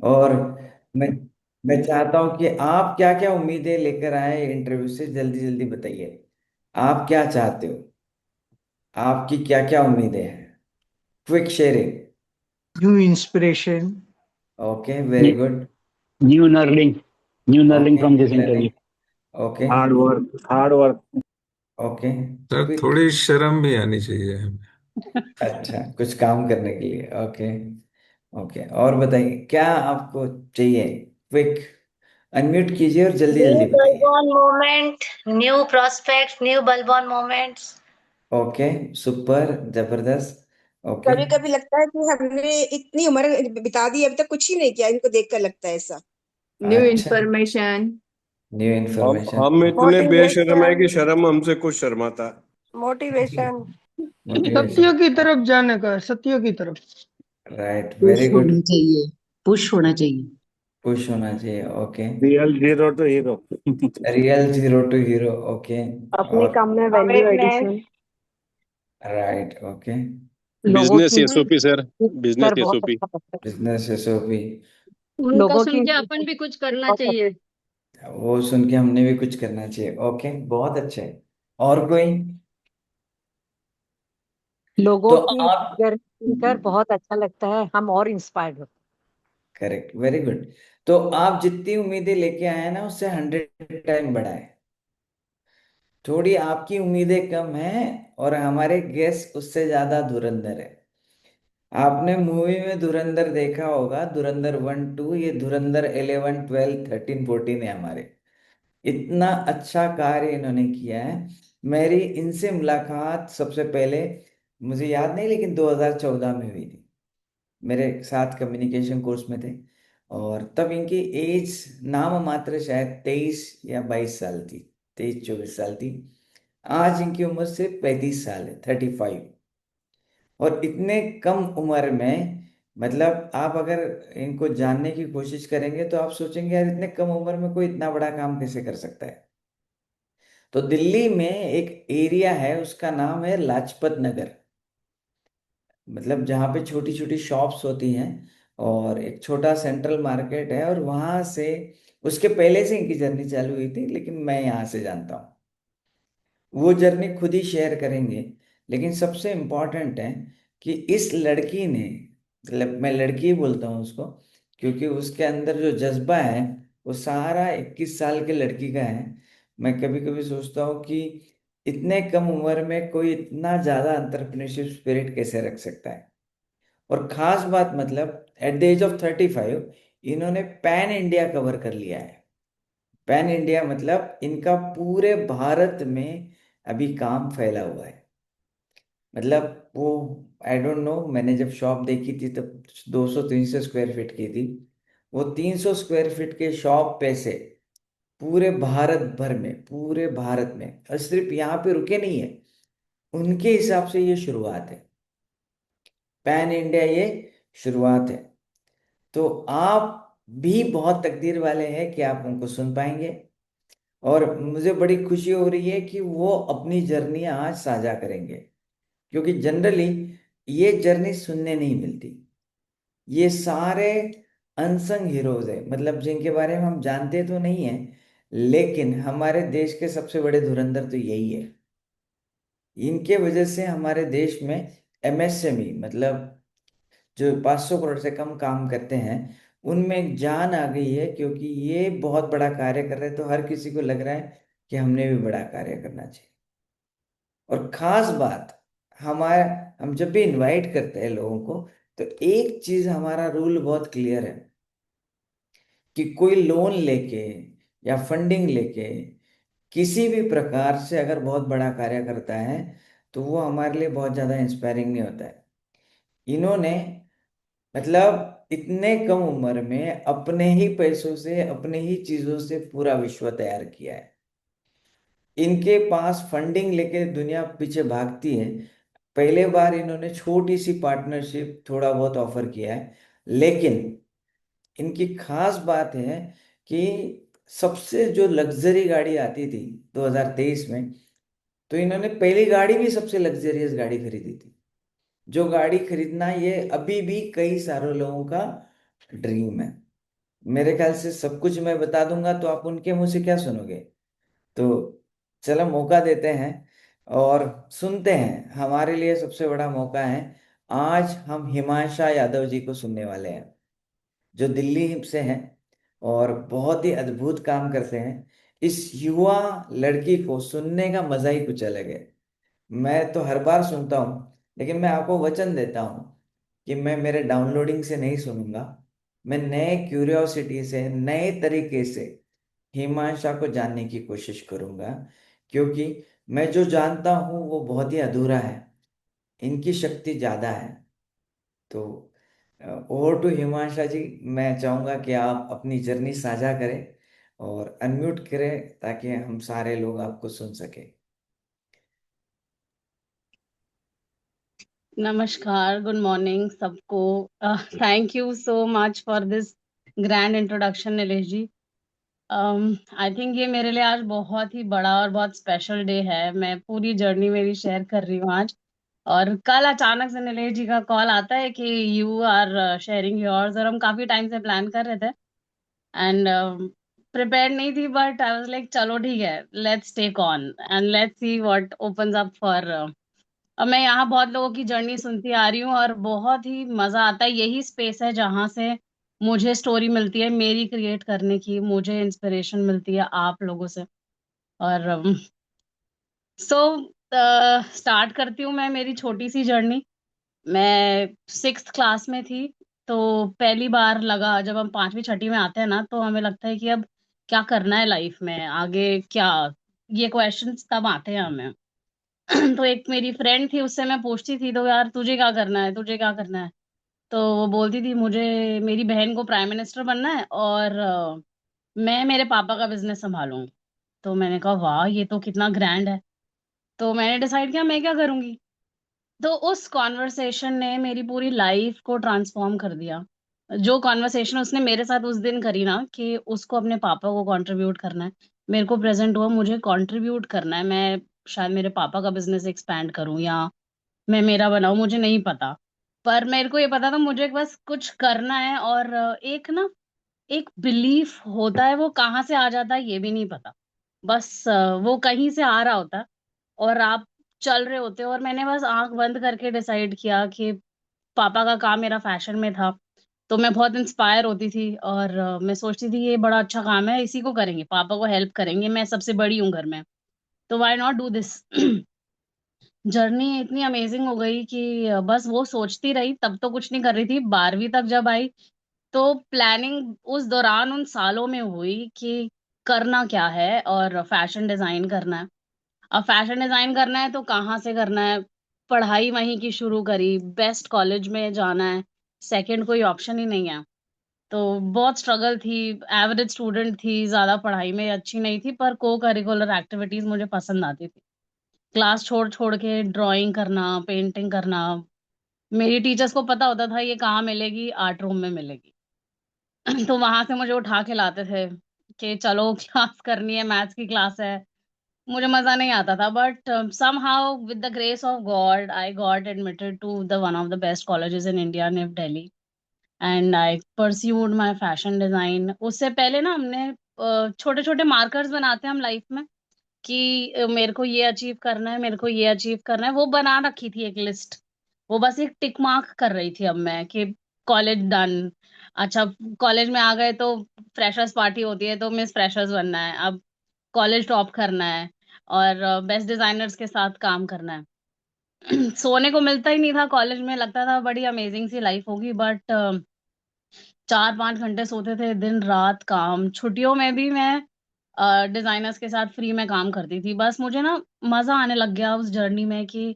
और मैं मैं चाहता हूं कि आप क्या क्या उम्मीदें लेकर आए इंटरव्यू से, जल्दी जल्दी बताइए। आप क्या चाहते हो, आपकी क्या क्या उम्मीदें हैं? Quick sharing. New inspiration. Okay, very good. New knurling, new knurling okay, from new this interview. Learning. Okay. Hard work, hard work. Okay. Sir quick. थोड़ी शर्म भी आनी चाहिए हमें। अच्छा, कुछ काम करने के लिए। ओके। ओके, और बताइए क्या आपको चाहिए। क्विक। अनम्यूट कीजिए और जल्दी न्यू जल्दी बताइए। बलवान मोमेंट, न्यू प्रोस्पेक्ट, न्यू बलवान मोमेंट्स। ओके। सुपर, जबरदस्त। ओके। कभी कभी लगता है कि हमने इतनी उम्र बिता दी, अभी तक कुछ ही नहीं किया, इनको देखकर लगता है ऐसा। न्यू अच्छा। इंफॉर्मेशन। न्यू हम इंफॉर्मेशन। हम इतने बेशर्म है मोटिवेशन। कि शर्म हमसे कुछ शर्माता है। मोटिवेशन। मोटिवेशन। सत्यों की तरफ जाने का है, सत्यों की तरफ। Right, push very good. होना चाहिए, पुश होना चाहिए। खुश होना चाहिए। Okay. Real zero to hero. Real zero to hero. Okay. अपने और। काम में value awareness. Edition. Right. Okay. लोगों बिजनेस की एसओपी सर, बिजनेस सर बहुत एसओपी। अच्छा लगता है। Business SOP. उनका लोगों सुन की के अपन भी कुछ करना बहुत चाहिए। वो सुन के हमने भी कुछ करना चाहिए। ओके, बहुत अच्छे। और कोई? तो लोगों की आप। जर्नी सुनकर बहुत अच्छा लगता है, हम और इंस्पायर्ड होते करेक्ट, वेरी गुड। तो आप जितनी उम्मीदें लेके आए हैं ना, उससे 100 टाइम बढ़ाए। थोड़ी आपकी उम्मीदें कम हैं और हमारे गेस उससे ज्यादा धुरंधर है। आपने मूवी में धुरंधर देखा होगा, धुरंधर 1 2, ये धुरंधर 11 12 13 14 है हमारे। इतना अच्छा कार्य इन्होंने किया है। मेरी इनसे मुलाकात सबसे पहले, मुझे याद नहीं लेकिन 2014 में हुई थी। मेरे साथ कम्युनिकेशन कोर्स में थे। और तब इनकी एज नाम मात्र शायद 23 या 22 साल थी। 23 24 साल थी। आज इनकी उम्र सिर्फ 35 साल है, 35। और इतने कम उम्र में, मतलब आप अगर इनको जानने की कोशिश करेंगे तो आप सोचेंगे यार इतने कम उम्र में कोई इतना बड़ा काम कैसे कर सकता है। तो दिल्ली में एक एरिया है, उसका नाम है लाजपत नगर। मतलब जहाँ पे छोटी छोटी शॉप्स होती हैं और एक छोटा सेंट्रल मार्केट है, और वहां से, उसके पहले से इनकी जर्नी चालू हुई थी लेकिन मैं यहाँ से जानता हूँ। वो जर्नी खुद ही शेयर करेंगे। लेकिन सबसे इम्पोर्टेंट है कि इस लड़की ने, मतलब मैं लड़की ही बोलता हूँ उसको, क्योंकि उसके अंदर जो जज्बा है वो सारा 21 साल के लड़की का है। मैं कभी कभी सोचता हूँ कि इतने कम उम्र में कोई इतना ज्यादा एंटरप्रेन्योरशिप स्पिरिट कैसे रख सकता है। और खास बात, मतलब एट द एज ऑफ 35 इन्होंने पैन इंडिया कवर कर लिया है। पैन इंडिया मतलब इनका पूरे भारत में अभी काम फैला हुआ है। मतलब वो, आई डोंट नो, मैंने जब शॉप देखी थी तब 200 300 स्क्वायर फीट की थी। वो 300 स्क्वायर फीट के शॉप पे से पूरे भारत भर में, पूरे भारत में, और सिर्फ यहाँ पे रुके नहीं है। उनके हिसाब से ये शुरुआत है। पैन इंडिया ये शुरुआत है। तो आप भी बहुत तकदीर वाले हैं कि आप उनको सुन पाएंगे। और मुझे बड़ी खुशी हो रही है कि वो अपनी जर्नी आज साझा करेंगे। क्योंकि जनरली ये जर्नी सुनने नहीं मिलती। ये सारे अनसंग हीरोज है, मतलब जिनके बारे में हम जानते तो नहीं है, लेकिन हमारे देश के सबसे बड़े धुरंधर तो यही है। इनके वजह से हमारे देश में एमएसएमई, मतलब जो 500 करोड़ से कम काम करते हैं, उनमें एक जान आ गई है। क्योंकि ये बहुत बड़ा कार्य कर रहे हैं तो हर किसी को लग रहा है कि हमने भी बड़ा कार्य करना चाहिए। और खास बात, हमारा, हम जब भी इनवाइट करते हैं लोगों को, तो एक चीज हमारा रूल बहुत क्लियर है कि कोई लोन लेके या फंडिंग लेके किसी भी प्रकार से अगर बहुत बड़ा कार्य करता है तो वो हमारे लिए बहुत ज्यादा इंस्पायरिंग नहीं होता है। इन्होंने, मतलब इतने कम उम्र में अपने ही पैसों से, अपने ही चीजों से पूरा विश्व तैयार किया है। इनके पास फंडिंग लेके दुनिया पीछे भागती है। पहले बार इन्होंने छोटी सी पार्टनरशिप थोड़ा बहुत ऑफर किया है। लेकिन इनकी खास बात है कि सबसे जो लग्जरी गाड़ी आती थी 2023 में, तो इन्होंने पहली गाड़ी भी सबसे लग्जरियस गाड़ी खरीदी थी। जो गाड़ी खरीदना ये अभी भी कई सारे लोगों का ड्रीम है। मेरे ख्याल से सब कुछ मैं बता दूंगा तो आप उनके मुंह से क्या सुनोगे। तो चलो मौका देते हैं और सुनते हैं। हमारे लिए सबसे बड़ा मौका है। आज हम हिमांशा यादव जी को सुनने वाले हैं, जो दिल्ली से हैं और बहुत ही अद्भुत काम करते हैं। इस युवा लड़की को सुनने का मजा ही कुछ अलग है। मैं तो हर बार सुनता हूँ, लेकिन मैं आपको वचन देता हूँ कि मैं मेरे डाउनलोडिंग से नहीं सुनूंगा। मैं नए क्यूरियोसिटी से, नए तरीके से हिमांशा को जानने की कोशिश करूंगा, क्योंकि मैं जो जानता हूँ वो बहुत ही अधूरा है। इनकी शक्ति ज्यादा है। तो ओवर टू हिमांशा जी। मैं चाहूंगा कि आप अपनी जर्नी साझा करें और अनम्यूट करें ताकि हम सारे लोग आपको सुन सके। नमस्कार, गुड मॉर्निंग सबको। Thank you so much for this grand introduction Nilesh ji. I think ये मेरे लिए आज बहुत ही बड़ा और बहुत स्पेशल डे है। मैं पूरी जर्नी मेरी शेयर कर रही हूँ आज, और कल अचानक से नीलेश जी का कॉल आता है कि यू आर शेयरिंग योर्स, और हम काफी टाइम से प्लान कर रहे थे एंड प्रिपेयर्ड नहीं थी, बट आई वाज लाइक चलो ठीक है, let's take on and let's see what opens up for. अब मैं यहाँ बहुत लोगों की जर्नी सुनती आ रही हूँ और बहुत ही मजा आता है। यही स्पेस है जहाँ से मुझे स्टोरी मिलती है मेरी क्रिएट करने की, मुझे इंस्पिरेशन मिलती है आप लोगों से। और सो स्टार्ट करती हूँ मैं मेरी छोटी सी जर्नी। मैं 6th क्लास में थी, तो पहली बार लगा, जब हम 5वीं छठी में आते हैं ना, तो हमें लगता है कि अब क्या करना है लाइफ में, आगे क्या, ये क्वेश्चंस तब आते हैं हमें। तो एक मेरी फ्रेंड थी, उससे मैं पूछती थी तो यार तुझे क्या करना है, तुझे क्या करना है। तो वो बोलती थी मुझे, मेरी बहन को प्राइम मिनिस्टर बनना है और मैं मेरे पापा का बिजनेस संभालूंगी। तो मैंने कहा वाह, ये तो कितना ग्रैंड है। तो मैंने डिसाइड किया मैं क्या करूंगी। तो उस कॉन्वर्सेशन ने मेरी पूरी लाइफ को ट्रांसफॉर्म कर दिया। जो कॉन्वर्सेशन उसने मेरे साथ उस दिन करी ना, कि उसको अपने पापा को कंट्रीब्यूट करना है, मेरे को प्रेजेंट हुआ मुझे कंट्रीब्यूट करना है। मैं शायद मेरे पापा का बिजनेस एक्सपैंड करूं या मैं मेरा बनाऊं, मुझे नहीं पता। पर मेरे को ये पता था मुझे बस कुछ करना है। और एक ना, एक बिलीफ होता है, वो कहाँ से आ जाता है ये भी नहीं पता। बस वो कहीं से आ रहा होता है और आप चल रहे होते हो। और मैंने बस आंख बंद करके डिसाइड किया कि पापा का काम मेरा फैशन में था, तो मैं बहुत इंस्पायर होती थी और मैं सोचती थी ये बड़ा अच्छा काम है, इसी को करेंगे, पापा को हेल्प करेंगे, मैं सबसे बड़ी हूँ घर में, तो why not do this. Journey इतनी अमेजिंग हो गई कि बस वो सोचती रही, तब तो कुछ नहीं कर रही थी। 12वीं तक जब आई तो प्लानिंग उस दौरान उन सालों में हुई कि करना क्या है, और फैशन डिजाइन करना है। अब फैशन डिजाइन करना है तो कहाँ से करना है, पढ़ाई वहीं की शुरू करी, बेस्ट कॉलेज में जाना है, सेकंड कोई ऑप्शन ही नहीं है। तो बहुत स्ट्रगल थी। एवरेज स्टूडेंट थी, ज्यादा पढ़ाई में अच्छी नहीं थी, पर को करिकुलर एक्टिविटीज मुझे पसंद आती थी। क्लास छोड़ छोड़ के ड्राइंग करना, पेंटिंग करना। मेरी टीचर्स को पता होता था ये कहाँ मिलेगी, आर्ट रूम में मिलेगी। तो वहां से मुझे उठा के लाते थे कि चलो क्लास करनी है, मैथ्स की क्लास है। मुझे मजा नहीं आता था, but somehow with the grace of God I got admitted to the one of the best colleges in India, NIF Delhi, and I pursued my fashion design। उससे पहले ना हमने छोटे छोटे मार्कर्स बनाते हैं हम लाइफ में कि मेरे को ये अचीव करना है, मेरे को ये अचीव करना है, वो बना रखी थी एक लिस्ट। वो बस एक टिक मार्क कर रही थी अब मैं कि कॉलेज डन। अच्छा, कॉलेज में आ गए तो फ्रेशर्स पार्टी होती है, तो मिस फ्रेशर्स बनना है, अब कॉलेज टॉप करना है और बेस्ट डिजाइनर्स के साथ काम करना है। सोने को मिलता ही नहीं था कॉलेज में, लगता था बड़ी अमेजिंग सी लाइफ होगी, बट 4-5 घंटे सोते थे, दिन रात काम। छुट्टियों में भी मैं डिजाइनर्स के साथ फ्री में काम करती थी। बस मुझे ना मजा आने लग गया उस जर्नी में कि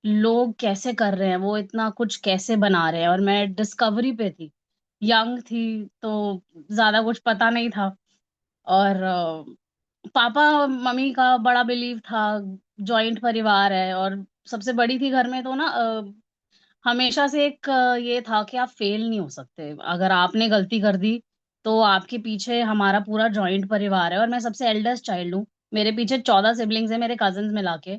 लोग कैसे कर रहे हैं, वो इतना कुछ कैसे बना रहे हैं, और मैं डिस्कवरी पे थी। यंग थी तो ज्यादा कुछ पता नहीं था। और पापा मम्मी का बड़ा बिलीव था, जॉइंट परिवार है और सबसे बड़ी थी घर में, तो ना हमेशा से एक ये था कि आप फेल नहीं हो सकते। अगर आपने गलती कर दी तो आपके पीछे हमारा पूरा जॉइंट परिवार है, और मैं सबसे एल्डेस्ट चाइल्ड हूँ। मेरे पीछे 14 सिबलिंग्स हैं, मेरे कजिन्स मिला के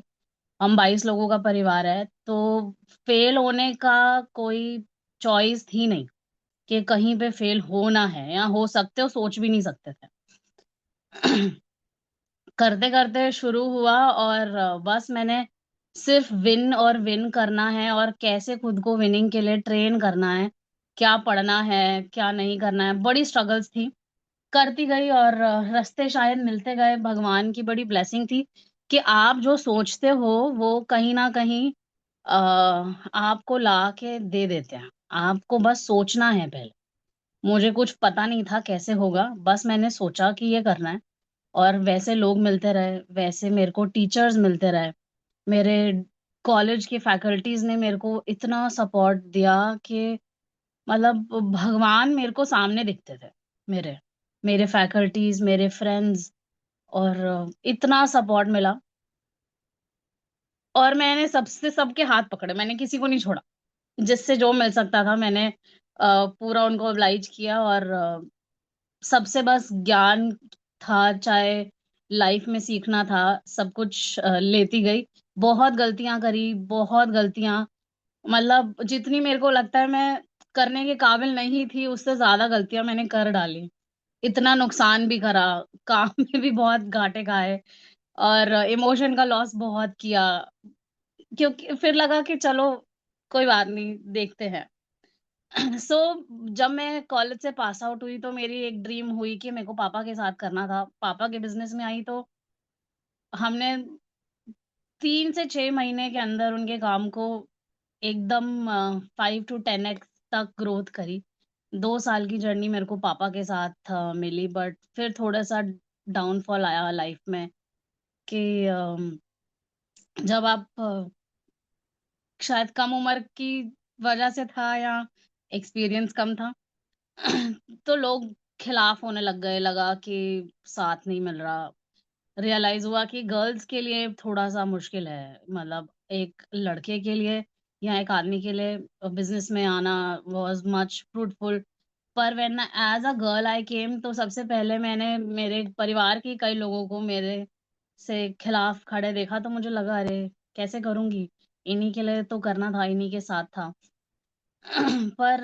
हम 22 लोगों का परिवार है। तो फेल होने का कोई चॉइस थी नहीं। कि कहीं पे फेल होना है या हो सकते हो, सोच भी नहीं सकते थे। करते करते शुरू हुआ और बस मैंने सिर्फ विन और विन करना है और कैसे खुद को विनिंग के लिए ट्रेन करना है, क्या पढ़ना है, क्या नहीं करना है, बड़ी स्ट्रगल्स थी। करती गई और रास्ते शायद मिलते गए। भगवान की बड़ी ब्लेसिंग थी कि आप जो सोचते हो वो कहीं ना कहीं आपको ला के दे देते हैं। आपको बस सोचना है पहले। मुझे कुछ पता नहीं था कैसे होगा, बस मैंने सोचा कि ये करना है और वैसे लोग मिलते रहे, वैसे मेरे को टीचर्स मिलते रहे। मेरे कॉलेज के फैकल्टीज ने मेरे को इतना सपोर्ट दिया कि मतलब भगवान मेरे को सामने दिखते थे। मेरे मेरे फैकल्टीज, मेरे फ्रेंड्स, और इतना सपोर्ट मिला। और मैंने सबसे सबके हाथ पकड़े, मैंने किसी को नहीं छोड़ा। जिससे जो मिल सकता था मैंने पूरा उनको oblige किया। और सबसे बस ज्ञान था, चाहे लाइफ में सीखना था, सब कुछ लेती गई। बहुत गलतियां करी, बहुत गलतियां, मतलब जितनी मेरे को लगता है मैं करने के काबिल नहीं थी, उससे ज्यादा गलतियां मैंने कर डाली। इतना नुकसान भी करा, काम में भी बहुत घाटे खाए, और इमोशन का लॉस बहुत किया। क्योंकि फिर लगा कि चलो कोई बात नहीं, देखते हैं। सो जब मैं कॉलेज से पास आउट हुई तो मेरी एक ड्रीम हुई कि मेरे को पापा के साथ करना था। पापा के बिजनेस में आई तो हमने 3 से 6 महीने के अंदर उनके काम को एकदम 5 to 10x तक ग्रोथ करी। 2 साल की जर्नी मेरे को पापा के साथ मिली, बट फिर थोड़ा सा डाउनफॉल आया लाइफ में कि जब आप शायद कम उम्र की वजह से था या एक्सपीरियंस कम था, तो लोग खिलाफ होने लग गए। लगा कि साथ नहीं मिल रहा। रियलाइज हुआ कि गर्ल्स के लिए थोड़ा सा मुश्किल है, मतलब एक लड़के के लिए या एक आदमी के लिए बिजनेस में आना वाज मच फ्रूटफुल। पर when as a girl I came, तो सबसे पहले मैंने मेरे परिवार के कई लोगों को मेरे से खिलाफ खड़े देखा, तो मुझे लगा अरे कैसे करूंगी, इन्हीं के लिए तो करना था, इन्हीं के साथ था। पर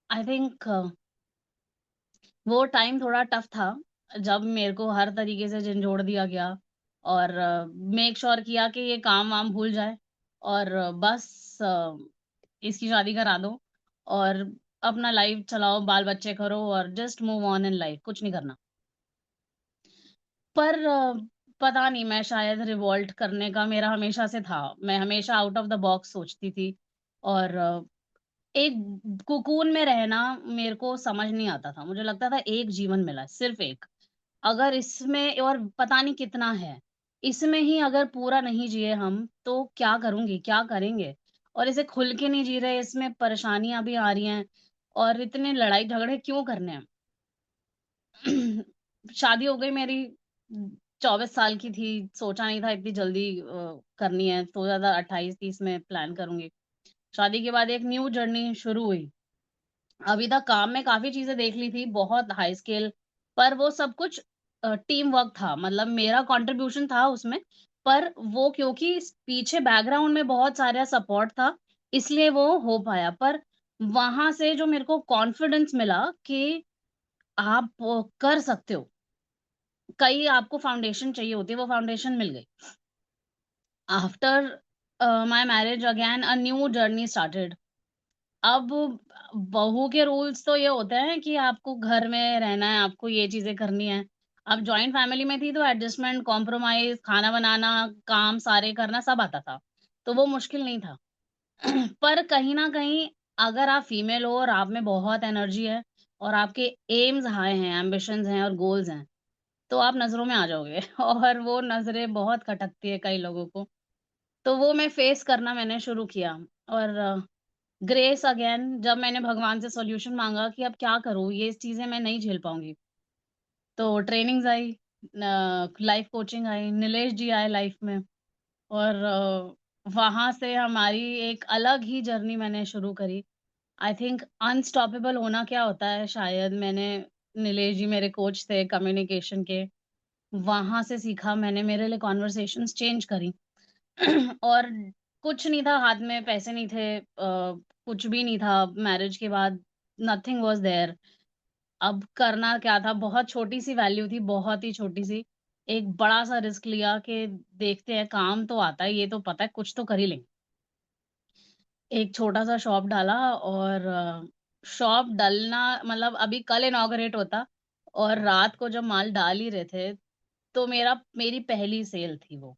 आई थिंक वो टाइम थोड़ा टफ था, जब मेरे को हर तरीके से झंझोड़ दिया गया और मेक श्योर किया कि ये काम वाम भूल जाए और बस इसकी शादी करा दो और अपना लाइफ चलाओ, बाल बच्चे करो और just move on in life, कुछ नहीं करना। पर पता नहीं, मैं शायद रिवॉल्ट करने का मेरा हमेशा से था। मैं हमेशा आउट ऑफ द बॉक्स सोचती थी और एक कुकून में रहना मेरे को समझ नहीं आता था। मुझे लगता था एक जीवन मिला है, सिर्फ एक। अगर इसमें और पता नहीं कितना है, इसमें ही अगर पूरा नहीं जिए हम तो क्या करूंगी, क्या करेंगे। और इसे खुल के नहीं जी रहे, इसमें परेशानियां भी आ रही हैं और इतने लड़ाई झगड़े क्यों करने हैं। शादी हो गई मेरी, 24 साल की थी। सोचा नहीं था इतनी जल्दी करनी है, सोचा था 28-30 में प्लान करूंगी। शादी के बाद एक न्यू जर्नी शुरू हुई। अभी तक काम में काफी चीजें देख ली थी, बहुत हाई स्केल, पर वो सब कुछ टीम वर्क था, मतलब मेरा कंट्रीब्यूशन था उसमें। पर वो क्योंकि पीछे बैकग्राउंड में बहुत सारा सपोर्ट था, इसलिए वो हो पाया। पर वहां से जो मेरे को कॉन्फिडेंस मिला कि आप कर सकते हो, कई आपको फाउंडेशन चाहिए होती है, वो फाउंडेशन मिल गई। After my marriage again a new journey started. अब बहू के रूल्स तो ये होते हैं कि आपको घर में रहना है, आपको ये चीजें करनी है। अब जॉइंट फैमिली में थी तो एडजस्टमेंट, कॉम्प्रोमाइज, खाना बनाना, काम सारे करना सब आता था, तो वो मुश्किल नहीं था। पर कहीं ना कहीं अगर आप फीमेल हो और आप में बहुत एनर्जी है और आपके एम्स हाई हैं, एम्बिशंस हैं और गोल्स हैं, तो आप नजरों में आ जाओगे। और वो नजरें बहुत खटकती है कई लोगों को, तो वो मैं फेस करना मैंने शुरू किया। और ग्रेस अगेन, जब मैंने भगवान से सॉल्यूशन मांगा कि अब क्या करूँ, ये चीजें मैं नहीं झेल पाऊंगी, तो ट्रेनिंग्स आई, लाइफ कोचिंग आई, नीलेश जी आए लाइफ में। और वहां से हमारी एक अलग ही जर्नी मैंने शुरू करी। आई थिंक अनस्टॉपेबल होना क्या होता है, शायद मैंने, नीलेश जी मेरे कोच थे कम्युनिकेशन के, वहां से सीखा मैंने, मेरे लिए कॉन्वर्सेशंस चेंज करी। और कुछ नहीं था हाथ में, पैसे नहीं थे, कुछ भी नहीं था मैरिज के बाद। Nothing was there. अब करना क्या था, बहुत छोटी सी वैल्यू थी, बहुत ही छोटी सी। एक बड़ा सा रिस्क लिया कि देखते हैं, काम तो आता है, ये तो पता है कुछ तो कर ही लेंगे। एक छोटा सा शॉप डाला, और शॉप डालना मतलब अभी कल इनॉग्रेट होता, और रात को जब माल डाल ही रहे थे, तो मेरी पहली सेल थी वो।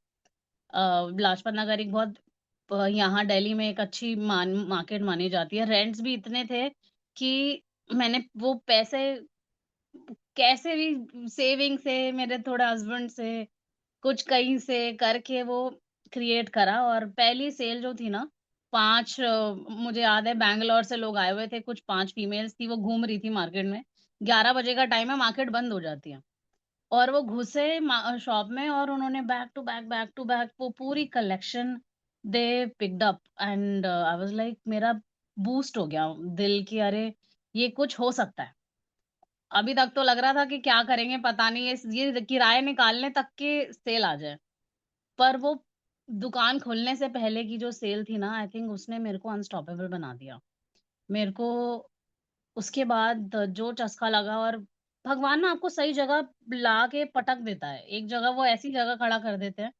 लाजपत नगर एक बहुत यहाँ दिल्ली में एक अच्छी मार्केट मानी जाती है। रेंट्स भी इतने थे कि मैंने वो पैसे कैसे भी सेविंग से, मेरे थोड़े हस्बैंड से, कुछ कहीं से करके वो क्रिएट करा। और पहली सेल जो थी ना, मुझे याद है बैंगलोर से लोग आए हुए थे, कुछ 5 फीमेल्स थी, वो घूम रही थी मार्केट में। 11 बजे का टाइम है, मार्केट बंद हो जाती है, और वो घुसे शॉप में, और उन्होंने बैक टू बैक वो पूरी collection they picked up. And I was like, मेरा बूस्ट हो गया दिल की, अरे ये कुछ हो सकता है। अभी तक तो लग रहा था कि क्या करेंगे पता नहीं, ये किराए निकालने तक के सेल आ जाए। पर वो दुकान खुलने से पहले की जो सेल थी ना, आई थिंक उसने मेरे को अनस्टॉपेबल बना दिया। मेरे को उसके बाद जो चस्का लगा, और भगवान ना आपको सही जगह ला के पटक देता है, एक जगह वो ऐसी जगह खड़ा कर देते हैं।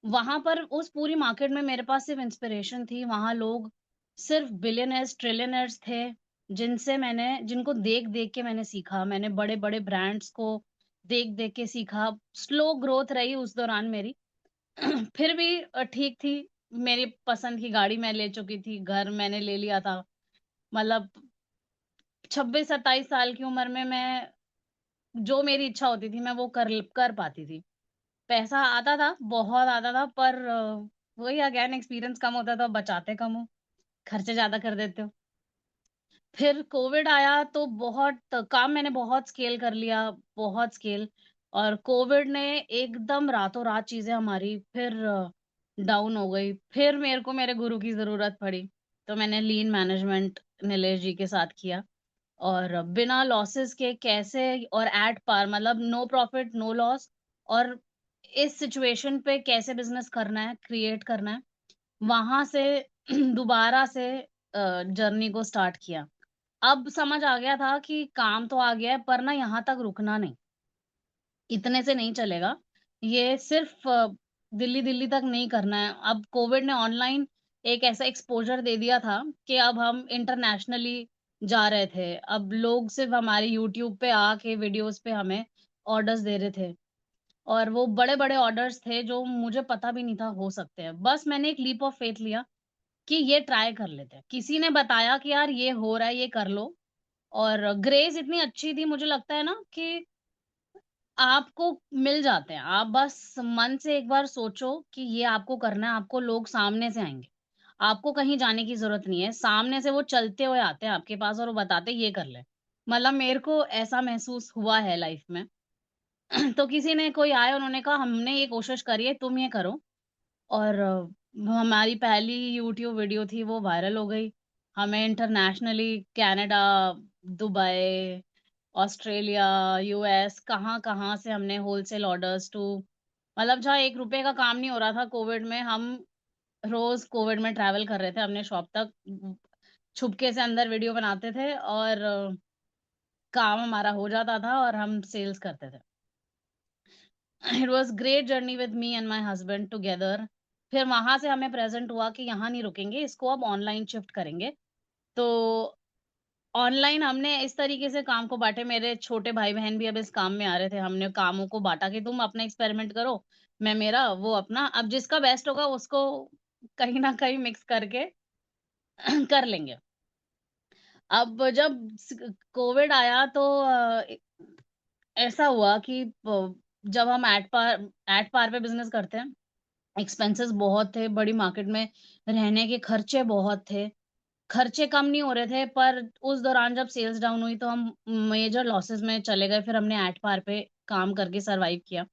वहां पर उस पूरी मार्केट में मेरे पास सिर्फ इंस्पिरेशन थी, वहां लोग सिर्फ बिलियनर्स ट्रिलियनर्स थे, जिनको देख देख के मैंने सीखा। मैंने बड़े बड़े ब्रांड्स को देख देख के सीखा। स्लो ग्रोथ रही उस दौरान मेरी, फिर भी ठीक थी। मेरी पसंद की गाड़ी मैं ले चुकी थी, घर मैंने ले लिया था। मतलब 26-27 साल की उम्र में मैं जो मेरी इच्छा होती थी मैं वो कर पाती थी। पैसा आता था, बहुत आता था, पर वही अगेन एक्सपीरियंस कम होता था, बचाते कम हो, खर्चे ज्यादा कर देते हो। फिर कोविड आया तो बहुत काम मैंने बहुत स्केल कर लिया, बहुत स्केल। और कोविड ने एकदम रातों रात चीजें हमारी फिर डाउन हो गई। फिर मेरे को मेरे गुरु की जरूरत पड़ी, तो मैंने लीन मैनेजमेंट नीलेश जी के साथ किया। और बिना लॉसेस के कैसे, और एट पार, मतलब नो प्रॉफिट नो लॉस, और इस सिचुएशन पे कैसे बिजनेस करना है, क्रिएट करना है, वहां से दोबारा से जर्नी को स्टार्ट किया। अब समझ आ गया था कि काम तो आ गया है, पर ना यहाँ तक रुकना नहीं, इतने से नहीं चलेगा। ये सिर्फ दिल्ली दिल्ली तक नहीं करना है। अब कोविड ने ऑनलाइन एक ऐसा एक्सपोजर दे दिया था कि अब हम इंटरनेशनली जा रहे थे। अब लोग सिर्फ हमारे यूट्यूब पे आके वीडियोस पे हमें ऑर्डर्स दे रहे थे, और वो बड़े बड़े ऑर्डर्स थे जो मुझे पता भी नहीं था हो सकते हैं। बस मैंने एक लीप ऑफ फेथ लिया कि ये ट्राई कर लेते हैं। किसी ने बताया कि यार ये हो रहा है, ये कर लो। और ग्रेस इतनी अच्छी थी, मुझे लगता है ना कि आपको मिल जाते हैं। आप बस मन से एक बार सोचो कि ये आपको करना है, आपको लोग सामने से आएंगे। आपको कहीं जाने की जरूरत नहीं है, सामने से वो चलते हुए आते हैं आपके पास, और वो बताते हैं ये कर ले। मतलब मेरे को ऐसा महसूस हुआ है लाइफ में। तो किसी ने कोई आया, उन्होंने कहा हमने ये कोशिश करी है, तुम ये करो। और हमारी पहली यूट्यूब वीडियो थी, वो वायरल हो गई। हमें internationally Canada, Dubai, Australia, US, कहाँ कहाँ से हमने होलसेल ऑर्डर्स टू, मतलब जहाँ 1 रुपए का काम नहीं हो रहा था कोविड में, हम रोज कोविड में ट्रैवल कर रहे थे अपने शॉप तक, छुपके से अंदर वीडियो बनाते थे, और काम हमारा हो जाता था, और हम सेल्स करते थे। It was great journey with me and my husband together. फिर वहां से हमें प्रेजेंट हुआ कि यहाँ नहीं रुकेंगे, इसको अब ऑनलाइन शिफ्ट करेंगे। तो ऑनलाइन हमने इस तरीके से काम को बांटे, मेरे छोटे भाई बहन भी अब इस काम में आ रहे थे। हमने कामों को बांटा कि तुम अपना एक्सपेरिमेंट करो, मैं मेरा, वो अपना। अब जिसका बेस्ट होगा उसको कहीं ना कहीं मिक्स करके कर लेंगे। अब जब कोविड आया तो ऐसा हुआ कि जब हम एट पार पे बिजनेस करते हैं, एक्सपेंसेस बहुत थे, बड़ी मार्केट में रहने के खर्चे बहुत थे, खर्चे कम नहीं हो रहे थे। पर उस दौरान जब सेल्स डाउन हुई तो हम मेजर लॉसेस में चले गए। फिर हमने एट पार पे काम करके सरवाइव किया।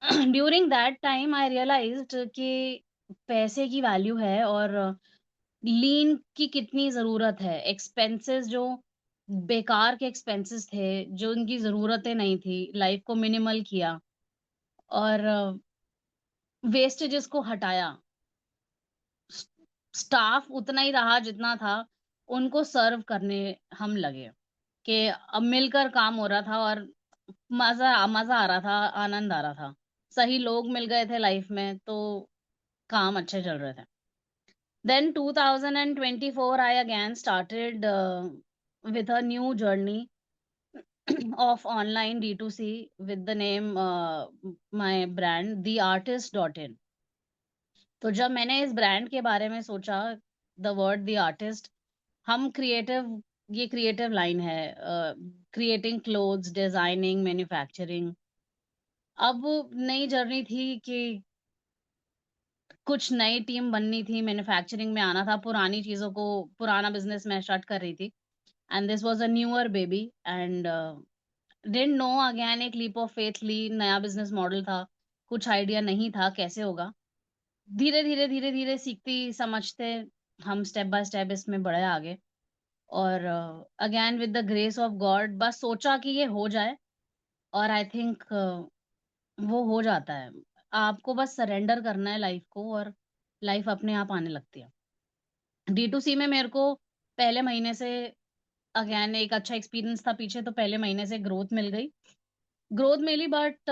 During that time I realised कि पैसे की वैल्यू है, और लीन की कितनी जरूरत है। एक्सपेंसेस जो बेकार के एक्सपेंसेस थे, जो उनकी जरूरतें नहीं थी, लाइफ को मिनिमल किया, और वेस्टेजेस को हटाया। स्टाफ उतना ही रहा जितना था, उनको सर्व करने हम लगे कि अब मिलकर काम हो रहा था और मजा मजा आ रहा था, आनंद आ रहा था, सही लोग मिल गए थे लाइफ में, तो काम अच्छे चल रहे थे। Then 2024 I again started with a new journey of online D2C with the name my brand theartist.in। तो जब मैंने इस ब्रांड के बारे में सोचा, द वर्ड द आर्टिस्ट, हम क्रिएटिव, ये क्रिएटिव लाइन है, क्रिएटिंग क्लोथ्स, डिजाइनिंग, मैन्युफैक्चरिंग। अब नई जर्नी थी कि कुछ नई टीम बननी थी, मैन्युफैक्चरिंग में आना था, पुरानी चीजों को, पुराना बिजनेस मैं स्टार्ट कर रही थी, and this was a newer baby and didn't know, again एक लीप ऑफ फेथ ली, नया बिजनेस मॉडल था, कुछ आइडिया नहीं था कैसे होगा। धीरे धीरे धीरे धीरे सीखती समझते हम स्टेप बाय स्टेप इसमें बढ़े आगे, और again with the grace of God बस सोचा कि ये हो जाए, और आई थिंक वो हो जाता है। आपको बस सरेंडर करना है लाइफ को, और लाइफ अपने आप आने लगती है। D2C में मेरे को पहले महीने से अगेन एक अच्छा एक्सपीरियंस था पीछे, तो पहले महीने से ग्रोथ मिली, बट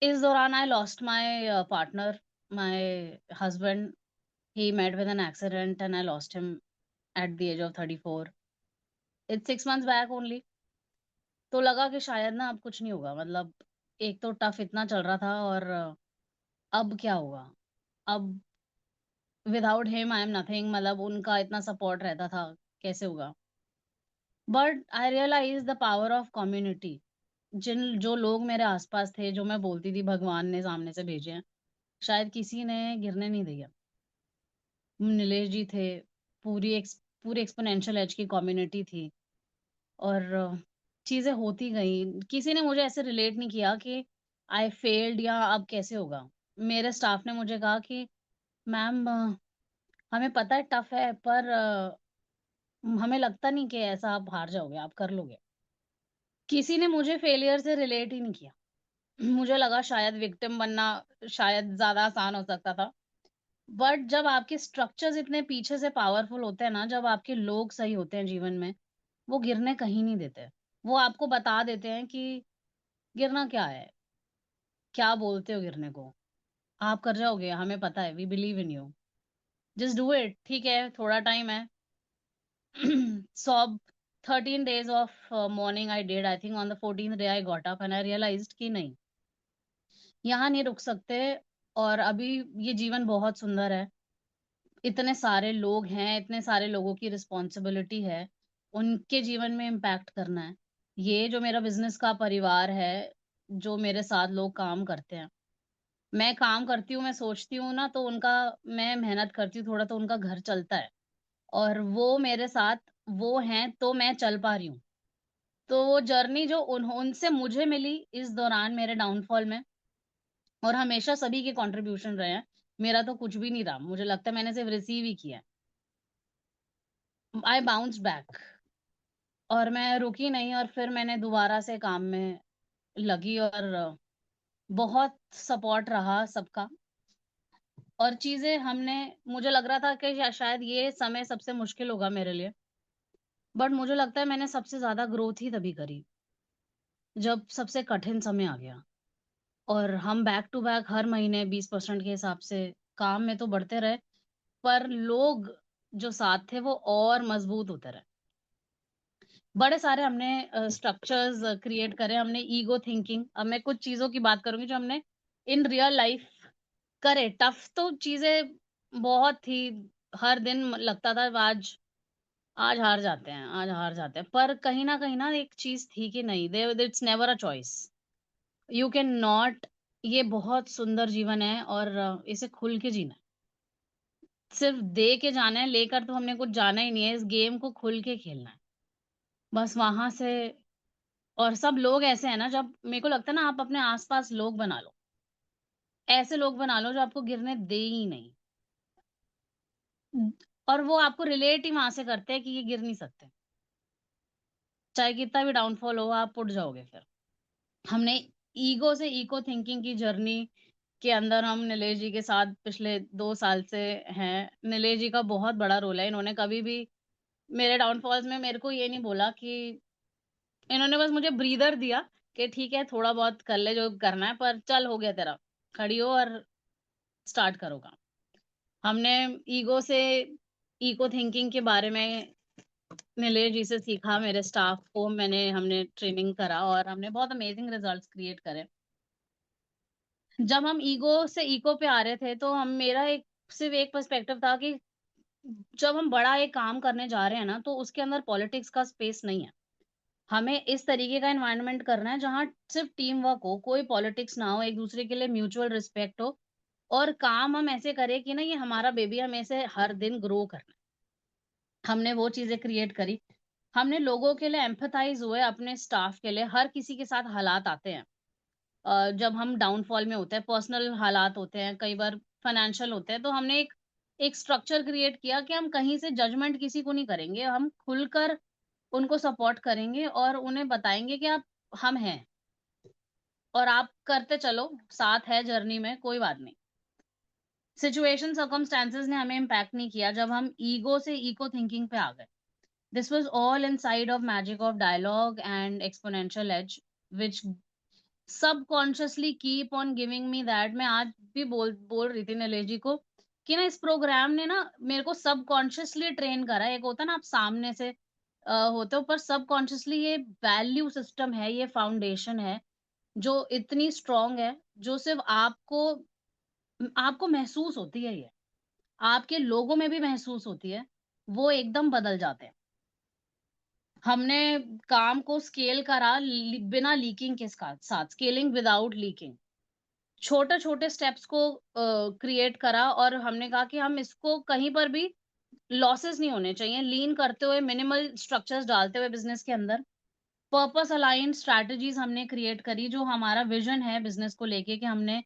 इस दौरान I lost my partner, my husband. He met with an accident and I lost him at the age of 34। It's 6 months back only. तो लगा कि शायद ना अब कुछ नहीं होगा, मतलब एक तो टफ इतना चल रहा था, और अब क्या होगा, अब without him I am nothing, मतलब उनका इतना सपोर्ट रहता था, कैसे होगा। But I realise the power of community. जो लोग मेरे आसपास थे, जो मैं बोलती थी भगवान ने सामने से भेजे हैं, शायद किसी ने गिरने नहीं दिया। नीलेश जी थे, पूरी एक्सपोनेंशियल एज की कम्युनिटी थी, और चीजें होती गई। किसी ने मुझे ऐसे रिलेट नहीं किया कि आई फेल्ड या अब कैसे होगा। मेरे स्टाफ ने मुझे कहा कि मैम हमें पता है टफ है, पर हमें लगता नहीं कि ऐसा आप हार जाओगे, आप कर लोगे। किसी ने मुझे फेलियर से रिलेट ही नहीं किया। मुझे लगा शायद विक्टिम बनना शायद ज्यादा आसान हो सकता था, बट जब आपके स्ट्रक्चर्स इतने पीछे से पावरफुल होते हैं ना, जब आपके लोग सही होते हैं जीवन में, वो गिरने कहीं नहीं देते। वो आपको बता देते हैं कि गिरना क्या है, क्या बोलते हो गिरने को, आप कर जाओगे, हमें पता है, we believe in you, just do it, ठीक है थोड़ा टाइम है। So 13 days of morning I did. I think on the 14th day I got up and I realized कि नहीं, यहाँ नहीं रुक सकते, और अभी ये जीवन बहुत सुंदर है, इतने सारे लोग हैं, इतने सारे लोगों की रिस्पॉन्सिबिलिटी है, उनके जीवन में इम्पैक्ट करना है। ये जो मेरा बिजनेस का परिवार है, जो मेरे साथ लोग काम करते हैं, मैं काम करती हूँ, मैं सोचती हूँ ना, तो उनका, मैं मेहनत करती हूँ थोड़ा, तो उनका घर चलता है, और वो मेरे साथ वो हैं, तो मैं चल पा रही हूँ। तो वो जर्नी जो उनसे मुझे मिली इस दौरान मेरे डाउनफॉल में, और हमेशा सभी के कंट्रीब्यूशन रहे हैं, मेरा तो कुछ भी नहीं रहा, मुझे लगता है मैंने सिर्फ रिसीव ही किया। आई बाउंस बैक, और मैं रुकी नहीं, और फिर मैंने दोबारा से काम में लगी, और बहुत सपोर्ट रहा सबका, और चीजें हमने, मुझे लग रहा था कि शायद ये समय सबसे मुश्किल होगा मेरे लिए, बट मुझे लगता है मैंने सबसे ज्यादा ग्रोथ ही तभी करी जब सबसे कठिन समय आ गया, और हम बैक टू बैक हर महीने 20% के हिसाब से काम में तो बढ़ते रहे, पर लोग जो साथ थे वो और मजबूत होते रहे। बड़े सारे हमने स्ट्रक्चर्स क्रिएट करे, हमने ईगो थिंकिंग, अब मैं कुछ चीजों की बात करूंगी जो हमने इन रियल लाइफ करे। टफ तो चीजें बहुत थी, हर दिन लगता था आज, आज हार जाते हैं, आज हार जाते हैं, पर कहीं ना एक चीज थी कि नहीं, they it's never a choice, you can not. ये बहुत सुंदर जीवन है, और इसे खुल के जीना है। सिर्फ दे के जाना है, लेकर तो हमने कुछ जाना ही नहीं है, इस गेम को खुल के खेलना है, बस वहां से। और सब लोग ऐसे हैं ना, जब मेरे को लगता है ना, आप अपने आसपास लोग बना लो, ऐसे लोग बना लो जो आपको गिरने दे ही नहीं, और वो आपको रिलेट ही वहां से करते हैं कि ये गिर नहीं सकते, चाहे कितना भी डाउनफॉल हो, आप उठ जाओगे फिर। हमने ईगो से इको थिंकिंग की जर्नी के अंदर हम नीलेश जी के साथ पिछले 2 साल से हैं। नीलेश जी का बहुत बड़ा रोल है। इन्होंने कभी भी मेरे डाउनफॉल्स में मेरे को ये नहीं बोला कि, इन्होंने बस मुझे ब्रीदर दिया कि ठीक है थोड़ा बहुत कर ले जो करना है, पर चल हो गया तेरा, खड़ी हो और स्टार्ट करो काम। हमने ईगो से, इको थिंकिंग के बारे में नीलेश जी से सीखा। मेरे स्टाफ को हमने ट्रेनिंग करा और हमने बहुत अमेजिंग रिजल्ट्स क्रिएट करे। जब हम ईगो से इको पे आ रहे थे तो हम मेरा एक सिर्फ एक पर्सपेक्टिव था कि जब हम बड़ा एक काम करने जा रहे हैं ना, तो उसके अंदर पॉलिटिक्स का स्पेस नहीं है। हमें इस तरीके का एनवायरनमेंट करना है जहां सिर्फ टीम वर्क हो, कोई पॉलिटिक्स ना हो, एक दूसरे के लिए म्यूचुअल रिस्पेक्ट हो, और काम हम ऐसे करें कि ना ये हमारा बेबी, हमें इसे हर दिन ग्रो करना है। हमने वो चीजें क्रिएट करी। हमने लोगों के लिए एम्पथाइज हुए, अपने स्टाफ के लिए। हर किसी के साथ हालात आते हैं जब हम डाउनफॉल में होते हैं, पर्सनल हालात होते हैं, कई बार फाइनेंशियल होते हैं। तो हमने एक स्ट्रक्चर क्रिएट किया कि हम कहीं से जजमेंट किसी को नहीं करेंगे, हम खुलकर उनको सपोर्ट करेंगे और उन्हें बताएंगे कि आप, हम हैं और आप करते चलो, साथ है जर्नी में, कोई बात नहीं। सिचुएशन सर्कमस्टेंसेस ने हमें इम्पैक्ट नहीं किया जब हम ईगो से इको थिंकिंग पे आ गए। This was all inside of magic of dialogue and exponential age, which subconsciously keep on giving me that. मैं आज भी बोल रही थी नीलेश जी को कि ना इस प्रोग्राम ने ना मेरे को सबकॉन्शियसली ट्रेन करा है। एक होता है ना आप सामने से होते हो, पर सबकॉन्शियसली ये वैल्यू सिस्टम है, ये फाउंडेशन है जो इतनी स्ट्रांग है, जो सिर्फ आपको आपको महसूस होती है, ये आपके लोगों में भी महसूस होती है, वो एकदम बदल जाते हैं। हमने काम को स्केल करा बिना लीकिंग के साथ, स्केलिंग विदाउट लीकिंग। छोटे छोटे स्टेप्स को क्रिएट करा और हमने कहा कि हम इसको कहीं पर भी लॉसेस नहीं होने चाहिए, लीन करते हुए, मिनिमल स्ट्रक्चर्स डालते हुए बिजनेस के अंदर पर्पस अलाइंड स्ट्रैटेजीज हमने क्रिएट करी। जो हमारा विजन है बिजनेस को लेके कि हमने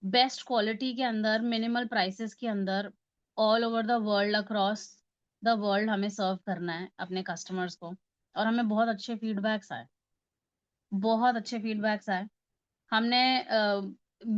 बेस्ट क्वालिटी के अंदर, मिनिमल प्राइसेस के अंदर, all over the world, across the world हमें सर्व करना है अपने कस्टमर्स को। और हमें बहुत अच्छे फीडबैक्स आए, बहुत अच्छे फीडबैक्स आए। हमने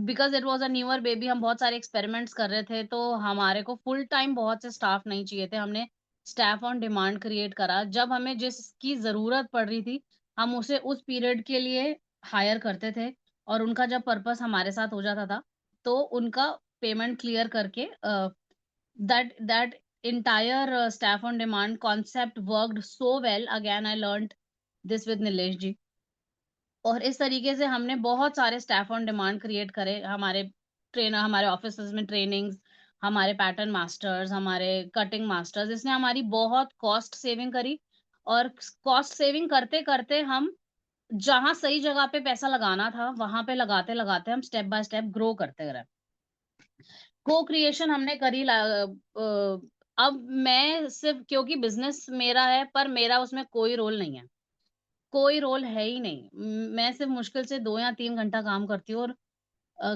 because it was a newer baby, हम बहुत सारे एक्सपेरिमेंट्स कर रहे थे, तो हमारे को फुल टाइम बहुत से स्टाफ नहीं चाहिए थे। हमने स्टाफ ऑन डिमांड क्रिएट करा। जब हमें जिसकी जरूरत पड़ रही थी, हम उसे उस पीरियड के लिए हायर करते थे, और उनका जब पर्पस हमारे साथ हो जाता था तो उनका पेमेंट क्लियर करके that entire staff on demand concept worked so well. Again I learned this with Nilesh ji. और इस तरीके से हमने बहुत सारे स्टाफ ऑन डिमांड क्रिएट करे। हमारे ट्रेनर, हमारे ऑफिस में ट्रेनिंग्स, हमारे पैटर्न मास्टर्स, हमारे कटिंग मास्टर्स, इसने हमारी बहुत कॉस्ट सेविंग करी। और कॉस्ट सेविंग करते करते हम जहां सही जगह पे पैसा लगाना था वहां पे लगाते लगाते हम स्टेप बाय स्टेप ग्रो करते गए। को क्रिएशन हमने करी। अब मैं सिर्फ, क्योंकि बिजनेस मेरा है पर मेरा उसमें कोई रोल नहीं है, कोई रोल है ही नहीं। मैं सिर्फ मुश्किल से 2 या 3 घंटा काम करती हूँ और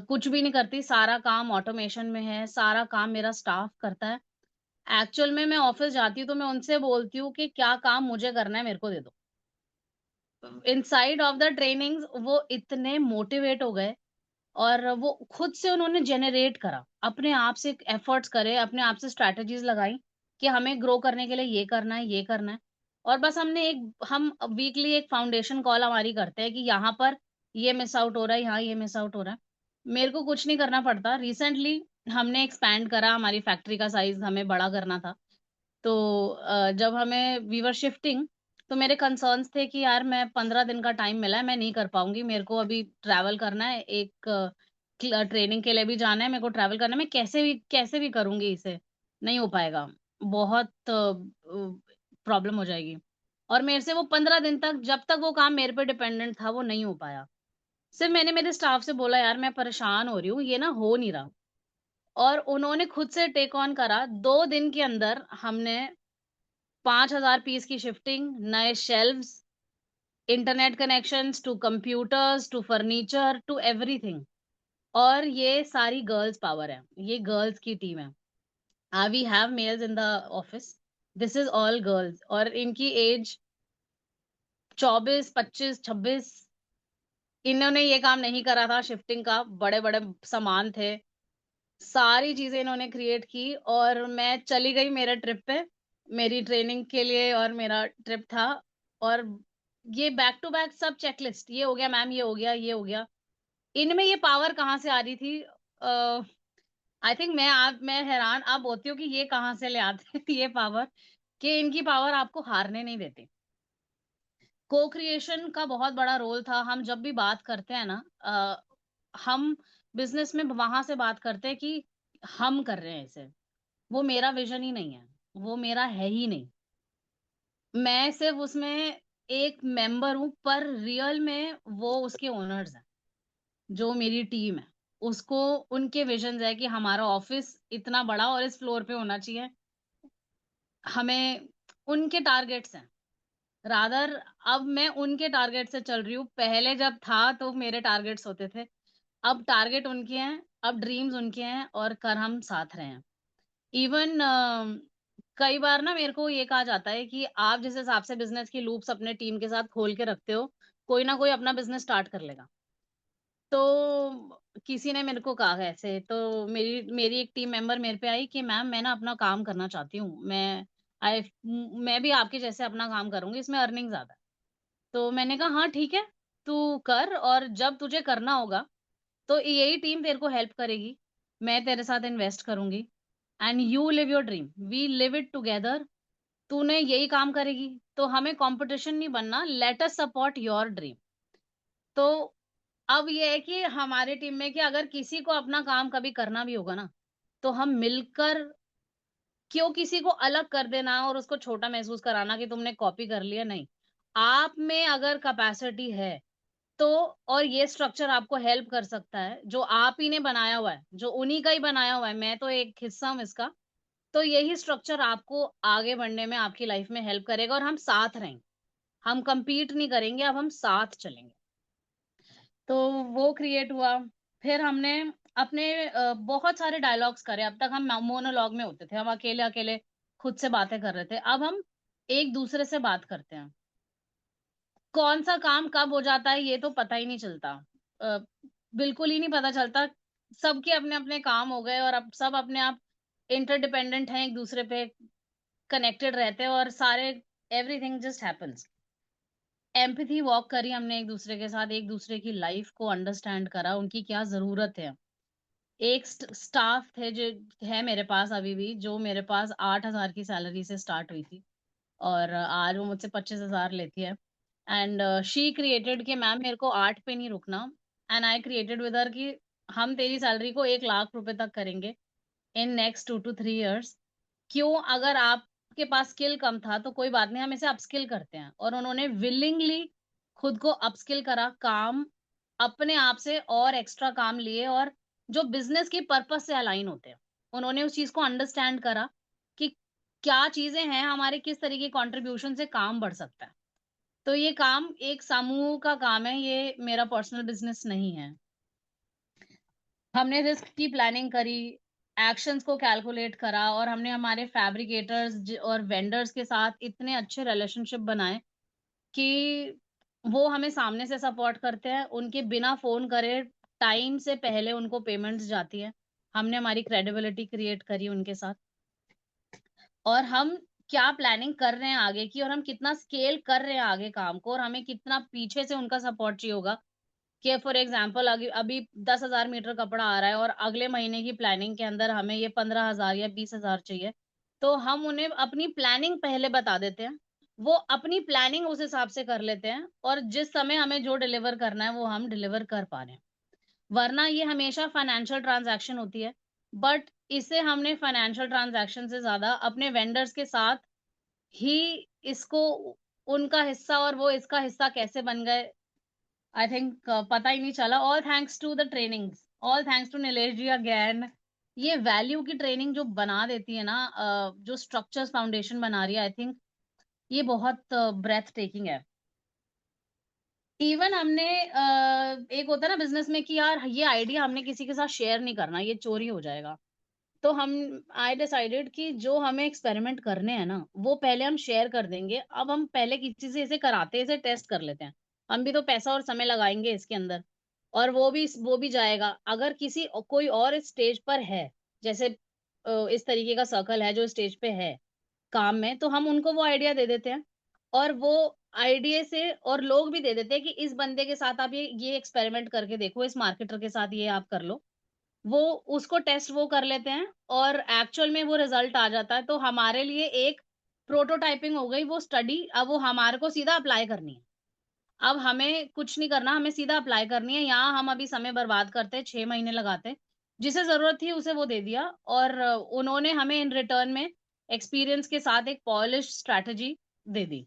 कुछ भी नहीं करती। सारा काम ऑटोमेशन में है, सारा काम मेरा स्टाफ करता है। एक्चुअल में मैं ऑफिस जाती हूँ तो मैं उनसे बोलती हूँ कि क्या काम मुझे करना है, मेरे को दे दो। इनसाइड ऑफ द ट्रेनिंग वो इतने मोटिवेट हो गए और वो खुद से उन्होंने जेनरेट करा, अपने आप से एफर्ट्स करे, अपने आप से स्ट्रैटेजीज लगाई कि हमें ग्रो करने के लिए ये करना है, ये करना है। और बस हम वीकली एक फाउंडेशन कॉल हमारी करते हैं कि यहाँ पर ये मिस आउट हो रहा है, यहाँ ये मिस आउट हो रहा है। मेरे को कुछ नहीं करना पड़ता। रिसेंटली हमने एक्सपैंड करा, हमारी फैक्ट्री का साइज हमें बड़ा करना था। तो जब हमें वी वर शिफ्टिंग, तो मेरे कंसर्न्स थे कि यार मैं 15 दिन का टाइम मिला है, मैं नहीं कर पाऊंगी, मेरे को अभी ट्रैवल करना है, एक ट्रेनिंग के लिए भी जाना है, मेरे को ट्रैवल करना है, मैं कैसे भी करूंगी, इसे नहीं हो पाएगा, बहुत प्रॉब्लम हो जाएगी। और मेरे से वो 15 दिन तक, जब तक वो काम मेरे पे डिपेंडेंट था, वो नहीं हो पाया। सिर्फ मैंने मेरे स्टाफ से बोला यार मैं परेशान हो रही हूँ, ये ना हो नहीं रहा। और उन्होंने खुद से टेक ऑन करा। 2 दिन के अंदर हमने 5,000 पीस की शिफ्टिंग, नए shelves, internet connections, to computers, to furniture, to everything. और ये सारी गर्ल्स पावर है, ये गर्ल्स की टीम है। We have males in the office, this is all girls. और इनकी एज 24, 25, 26, इन्होंने ये काम नहीं करा था शिफ्टिंग का, बड़े बड़े सामान थे, सारी चीजें इन्होंने क्रिएट की और मैं चली गई मेरे ट्रिप पे, मेरी ट्रेनिंग के लिए, और मेरा ट्रिप था। और ये बैक टू बैक सब चेकलिस्ट, ये हो गया मैम, ये हो गया, ये हो गया। इनमें ये पावर कहाँ से आ रही थी? आई थिंक मैं हैरान अब होती हूँ कि ये कहाँ से ले आते हैं ये पावर, कि इनकी पावर आपको हारने नहीं देती। को क्रिएशन का बहुत बड़ा रोल था। हम जब भी बात करते हैं ना, हम बिजनेस में वहां से बात करते हैं कि हम कर रहे हैं इसे, वो मेरा विजन ही नहीं है, वो मेरा है ही नहीं। मैं सिर्फ उसमें एक मेंबर हूं, पर रियल में वो उसके ओनर्स हैं, जो मेरी टीम है। उसको उनके विजन है कि हमारा ऑफिस इतना बड़ा और इस फ्लोर पे होना चाहिए, हमें उनके टारगेट्स हैं। रादर अब मैं उनके टारगेट से चल रही हूँ, पहले जब था तो मेरे टारगेट्स होते थे, अब टारगेट उनके हैं, अब ड्रीम्स उनके हैं, और कर हम साथ रहे हैं। इवन कई बार ना मेरे को ये कहा जाता है कि आप जिस हिसाब से बिजनेस की लूप्स अपने टीम के साथ खोल के रखते हो, कोई ना कोई अपना बिजनेस स्टार्ट कर लेगा। तो किसी ने मेरे को कहा ऐसे, तो मेरी मेरी एक टीम मेंबर मेरे पे आई कि मैम मैं ना अपना काम करना चाहती हूँ, आई मैं भी आपके जैसे अपना काम करूंगी, इसमें अर्निंग ज्यादा है। तो मैंने कहा हाँ ठीक है, तू कर, और जब तुझे करना होगा तो यही टीम तेरे को हेल्प करेगी, मैं तेरे साथ इन्वेस्ट करूंगी, and you live your dream, we live it together. तूने यही काम करेगी, तो हमें कंपटीशन नहीं बनना, let us support your dream. तो अब ये है कि हमारे टीम में कि अगर किसी को अपना काम कभी करना भी होगा ना, तो हम मिलकर, क्यों किसी को अलग कर देना और उसको छोटा महसूस कराना कि तुमने कॉपी कर लिया, नहीं। आप में अगर कैपेसिटी है तो, और ये स्ट्रक्चर आपको हेल्प कर सकता है, जो आप ही ने बनाया हुआ है, जो उन्हीं का ही बनाया हुआ है, मैं तो एक हिस्सा हूं इसका, तो यही स्ट्रक्चर आपको आगे बढ़ने में, आपकी लाइफ में हेल्प करेगा, और हम साथ रहेंगे, हम compete नहीं करेंगे, अब हम साथ चलेंगे। तो वो क्रिएट हुआ। फिर हमने अपने बहुत सारे डायलॉग्स करे। अब तक हम मोनोलॉग में होते थे, हम अकेले अकेले खुद से बातें कर रहे थे, अब हम एक दूसरे से बात करते हैं। कौन सा काम कब हो जाता है ये तो पता ही नहीं चलता, अ, बिल्कुल ही नहीं पता चलता। सबके अपने अपने काम हो गए और अब सब अपने आप इंटरडिपेंडेंट हैं, एक दूसरे पे कनेक्टेड रहते हैं, और सारे everything just happens. Empathy walk करी हमने एक दूसरे के साथ, एक दूसरे की लाइफ को अंडरस्टैंड करा, उनकी क्या जरूरत है। एक स्टाफ थे जो है मेरे पास अभी भी, जो मेरे पास 8,000 की सैलरी से स्टार्ट हुई थी, और आज वो मुझसे 25,000 लेती है। एंड शी क्रिएटेड कि मैम मेरे को 8 पे नहीं रुकना, and I created with her कि हम तेरी सैलरी को 1 लाख रुपए तक करेंगे इन नेक्स्ट 2 to 3 years। क्यों? अगर आपके पास स्किल कम था तो कोई बात नहीं, हम इसे अपस्किल करते हैं, और उन्होंने विलिंगली खुद को अपस्किल करा, काम अपने आप से और एक्स्ट्रा काम लिए, और जो बिजनेस के पर्पस से अलाइन होते हैं, उन्होंने उस चीज को अंडरस्टैंड करा कि क्या चीजें हैं हमारे, किस तरीके कंट्रीब्यूशन से काम बढ़ सकता है। तो ये काम एक समूह का काम है, ये मेरा पर्सनल बिजनेस नहीं है। हमने रिस्क की प्लानिंग करी, एक्शंस को कैलकुलेट करा, और हमने हमारे फैब्रिकेटर्स और वेंडर्स के साथ इतने अच्छे रिलेशनशिप बनाए कि वो हमें सामने से सपोर्ट करते हैं, उनके बिना फोन करे टाइम से पहले उनको पेमेंट्स जाती है। हमने हमारी क्रेडिबिलिटी क्रिएट करी उनके साथ, और हम क्या प्लानिंग कर रहे हैं आगे की, और हम कितना स्केल कर रहे हैं आगे काम को, और हमें कितना पीछे से उनका सपोर्ट चाहिए होगा। कि फॉर एग्जाम्पल अभी अभी 10,000 मीटर कपड़ा आ रहा है, और अगले महीने की प्लानिंग के अंदर हमें ये 15,000 या 20,000 चाहिए, तो हम उन्हें अपनी प्लानिंग पहले बता देते हैं, वो अपनी प्लानिंग उस हिसाब से कर लेते हैं, और जिस समय हमें जो डिलीवर करना है वो हम डिलीवर कर पा रहे हैं। वरना ये हमेशा फाइनेंशियल ट्रांजैक्शन होती है, बट इसे हमने फाइनेंशियल ट्रांजैक्शन से ज्यादा अपने वेंडर्स के साथ ही इसको, उनका हिस्सा और वो इसका हिस्सा कैसे बन गए, आई थिंक पता ही नहीं चला। All thanks to the trainings, all thanks to Nilesh ji again. ये वैल्यू की ट्रेनिंग जो बना देती है ना, जो स्ट्रक्चर्स फाउंडेशन बना रही है, आई थिंक ये बहुत ब्रेथ टेकिंग है। इवन हमने एक होता है ना बिजनेस में कि यार ये आइडिया हमने किसी के साथ शेयर नहीं करना, ये चोरी हो जाएगा। तो हम आई डिसाइडेड कि जो हमें एक्सपेरिमेंट करने हैं ना, वो पहले हम शेयर कर देंगे। अब हम पहले किसी से इसे कराते, इसे टेस्ट कर लेते हैं, हम भी तो पैसा और समय लगाएंगे इसके अंदर, और वो भी जाएगा। अगर कोई और इस स्टेज पर है, जैसे इस तरीके का सर्कल है जो स्टेज पे है काम में, तो हम उनको वो आइडिया दे देते हैं, और वो आइडिया से और लोग भी दे देते हैं कि इस बंदे के साथ आप ये एक्सपेरिमेंट करके देखो, इस मार्केटर के साथ ये आप कर लो। वो उसको टेस्ट वो कर लेते हैं, और एक्चुअल में वो रिजल्ट आ जाता है, तो हमारे लिए एक प्रोटोटाइपिंग हो गई वो स्टडी। अब वो हमारे को सीधा अप्लाई करनी है, अब हमें कुछ नहीं करना, हमें सीधा अप्लाई करनी है। यहाँ हम अभी समय बर्बाद करते हैं, 6 महीने लगाते हैं, जिसे जरूरत थी उसे वो दे दिया, और उन्होंने हमें इन रिटर्न में एक्सपीरियंस के साथ एक polish strategy they the.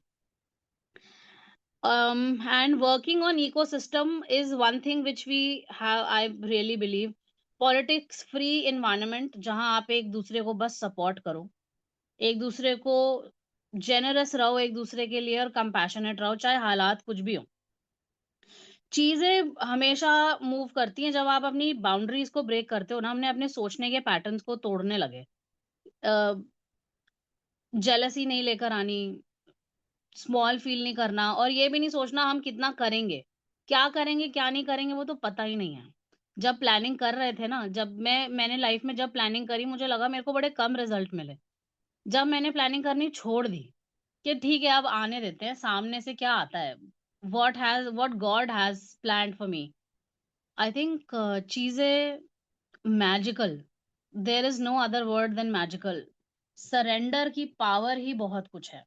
And working on ecosystem is one thing which we have, I really believe. Politics free environment, जहां आप एक दूसरे को बस सपोर्ट करो, एक दूसरे को जेनरस रहो, एक दूसरे के लिए, और कंपैशनेट रहो, चाहे हालात कुछ भी हो। चीजें हमेशा मूव करती हैं जब आप अपनी बाउंड्रीज को ब्रेक करते हो ना। हमने अपने सोचने के पैटर्न्स को तोड़ने लगे, जेलसी नहीं लेकर आनी, स्मॉल फील नहीं करना, और ये भी नहीं सोचना हम कितना करेंगे, क्या करेंगे क्या नहीं करेंगे वो तो पता ही नहीं है। जब प्लानिंग कर रहे थे ना, जब मैंने लाइफ में जब प्लानिंग करी, मुझे लगा मेरे को बड़े कम रिजल्ट मिले। जब मैंने प्लानिंग करनी छोड़ दी कि ठीक है अब आने देते हैं सामने से क्या आता है, what God has planned for me, I think चीजें magical, there is no other word than magical. Surrender की पावर ही बहुत कुछ है।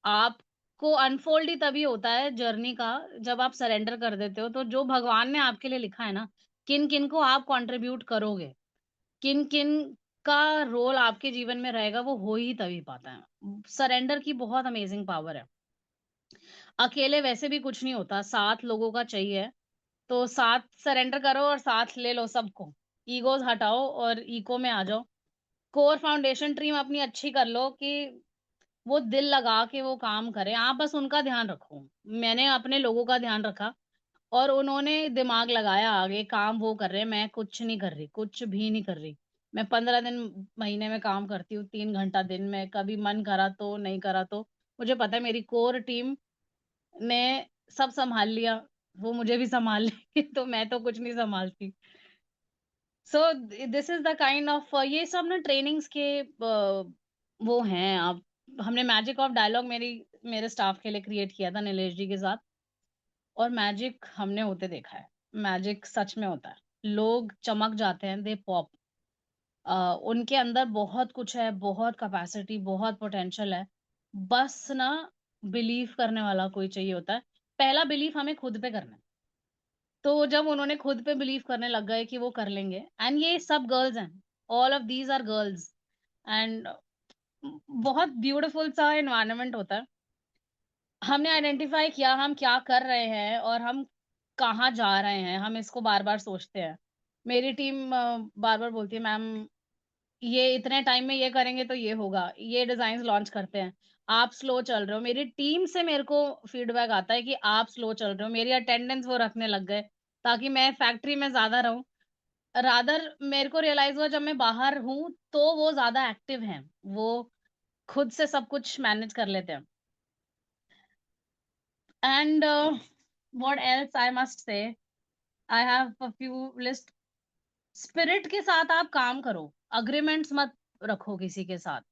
आपको अनफोल्ड ही तभी होता है जर्नी का, जब आप सरेंडर कर देते हो। तो जो भगवान ने आपके लिए लिखा है ना, किन किन को आप कंट्रीब्यूट करोगे, किन किन का रोल आपके जीवन में रहेगा, वो हो ही तभी पाता है। सरेंडर की बहुत अमेजिंग पावर है। अकेले वैसे भी कुछ नहीं होता, साथ लोगों का चाहिए। तो साथ सरेंडर करो और साथ ले लो सबको, ईगोज हटाओ और इको में आ जाओ। कोर फाउंडेशन टीम अपनी अच्छी कर लो कि वो दिल लगा के वो काम करें, आप बस उनका ध्यान रखो। मैंने अपने लोगों का ध्यान रखा, और उन्होंने दिमाग लगाया, आगे काम वो कर रहे हैं, मैं कुछ नहीं कर रही, कुछ भी नहीं कर रही। मैं 15 दिन महीने में काम करती हूँ, 3 घंटा दिन में, कभी मन करा तो नहीं करा तो। मुझे पता है मेरी कोर टीम ने सब संभाल लिया, वो मुझे भी संभाल लेंगे, तो मैं तो कुछ नहीं संभालती। So this is the kind of, ये सब ना ट्रेनिंग्स के वो हैं। आप हमने मैजिक ऑफ डायलॉग मेरे स्टाफ के लिए क्रिएट किया था नीलेश जी के साथ, और मैजिक हमने होते देखा है। मैजिक सच में होता है, लोग चमक जाते हैं, दे पॉप। उनके अंदर बहुत कुछ है, बहुत कैपेसिटी, बहुत पोटेंशियल है। बस ना बिलीव करने वाला कोई चाहिए होता है। पहला बिलीव हमें खुद पे करना है। तो जब उन्होंने खुद पे बिलीव करने लग गए कि वो कर लेंगे, एंड ये सब गर्ल्स हैं, all of these are girls, and बहुत ब्यूटीफुल सा एनवायरनमेंट होता है। हमने आइडेंटिफाई किया हम क्या कर रहे हैं और हम कहाँ जा रहे हैं, हम इसको बार बार सोचते हैं। मेरी टीम बार बार बोलती है, मैम ये इतने टाइम में ये करेंगे तो ये होगा, ये डिजाइन लॉन्च करते हैं, आप स्लो चल रहे हो। मेरी टीम से मेरे को फीडबैक आता है कि आप स्लो चल रहे हो। मेरी अटेंडेंस वो रखने लग गए ताकि मैं फैक्ट्री में ज्यादा रहूं। रादर मेरे को रियलाइज हुआ जब मैं बाहर हूं तो वो ज्यादा एक्टिव हैं, वो खुद से सब कुछ मैनेज कर लेते हैं। And what else I must say, I have a few list. Spirit के साथ आप काम करो, अग्रीमेंट्स मत रखो किसी के साथ।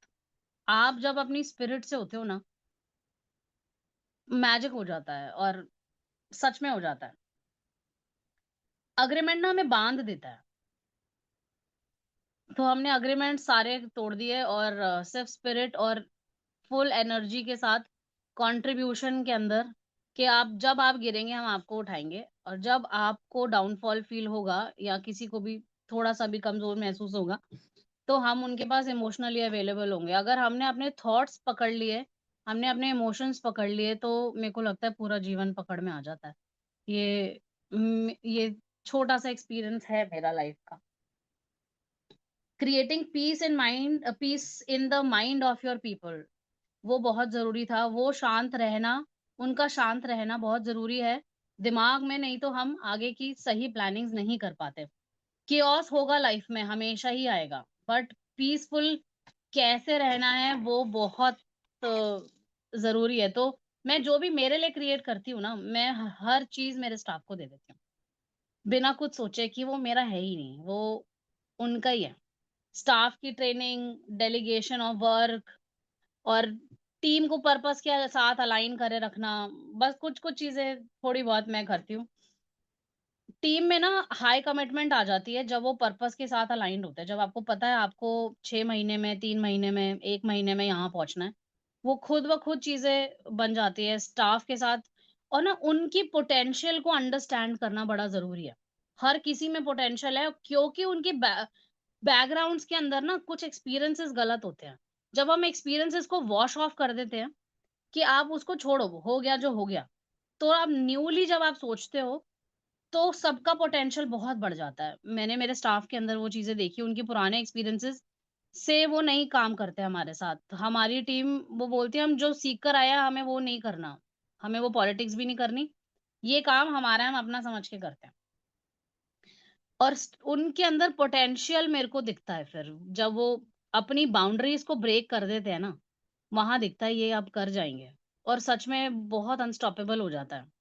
आप जब अपनी स्पिरिट से होते हो ना, मैजिक हो जाता है, और सच में हो जाता है। अग्रीमेंट ना हमें बांध देता है, तो हमने अग्रीमेंट सारे तोड़ दिए, और सिर्फ स्पिरिट और फुल एनर्जी के साथ कंट्रीब्यूशन के अंदर, कि आप जब आप गिरेंगे हम आपको उठाएंगे, और जब आपको डाउनफॉल फील होगा या किसी को भी थोड़ा सा भी कमजोर महसूस होगा, तो हम उनके पास इमोशनली अवेलेबल होंगे। अगर हमने अपने थॉट्स पकड़ लिए, हमने अपने इमोशंस पकड़ लिए, तो मेरे को लगता है पूरा जीवन पकड़ में आ जाता है। ये छोटा सा एक्सपीरियंस है मेरा लाइफ का। Creating peace in the mind of your people, वो बहुत जरूरी था। वो शांत रहना, उनका शांत रहना बहुत जरूरी है दिमाग में, नहीं तो हम आगे की सही प्लानिंग्स नहीं कर पाते। केओस होगा लाइफ में, हमेशा ही आएगा, बट पीसफुल कैसे रहना है वो बहुत जरूरी है। तो मैं जो भी मेरे लिए क्रिएट करती हूँ ना, मैं हर चीज मेरे स्टाफ को दे देती हूँ, बिना कुछ सोचे कि वो मेरा है ही नहीं, वो उनका ही है। स्टाफ की ट्रेनिंग, डेलीगेशन ऑफ वर्क, और टीम को पर्पस के साथ अलाइन करे रखना, बस कुछ कुछ चीजें थोड़ी बहुत मैं करती हूँ। टीम में ना हाई कमिटमेंट आ जाती है जब वो पर्पस के साथ अलाइंड होता है। जब आपको पता है आपको 6 महीने में, 3 महीने में, 1 महीने में यहाँ पहुंचना है, वो खुद ब खुद चीजें बन जाती है स्टाफ के साथ। और ना उनकी पोटेंशियल को अंडरस्टैंड करना बड़ा जरूरी है। हर किसी में पोटेंशियल है, क्योंकि उनके बैकग्राउंड्स के अंदर ना कुछ एक्सपीरियंसेस गलत होते हैं। जब हम एक्सपीरियंसेस को वॉश ऑफ कर देते हैं कि आप उसको छोड़ो, हो गया जो हो गया, तो आप न्यूली जब आप सोचते हो तो सबका पोटेंशियल बहुत बढ़ जाता है। मैंने मेरे स्टाफ के अंदर वो चीजें देखी, उनके पुराने एक्सपीरियंसेस से वो नहीं काम करते हमारे साथ। हमारी टीम वो बोलती है हम जो सीख कर आया हमें वो नहीं करना, हमें वो पॉलिटिक्स भी नहीं करनी, ये काम हमारा है, हम अपना समझ के करते हैं। और उनके अंदर पोटेंशियल मेरे को दिखता है फिर जब वो अपनी बाउंड्रीज को ब्रेक कर देते हैं ना, वहां दिखता है ये अब कर जाएंगे, और सच में बहुत अनस्टॉपेबल हो जाता है।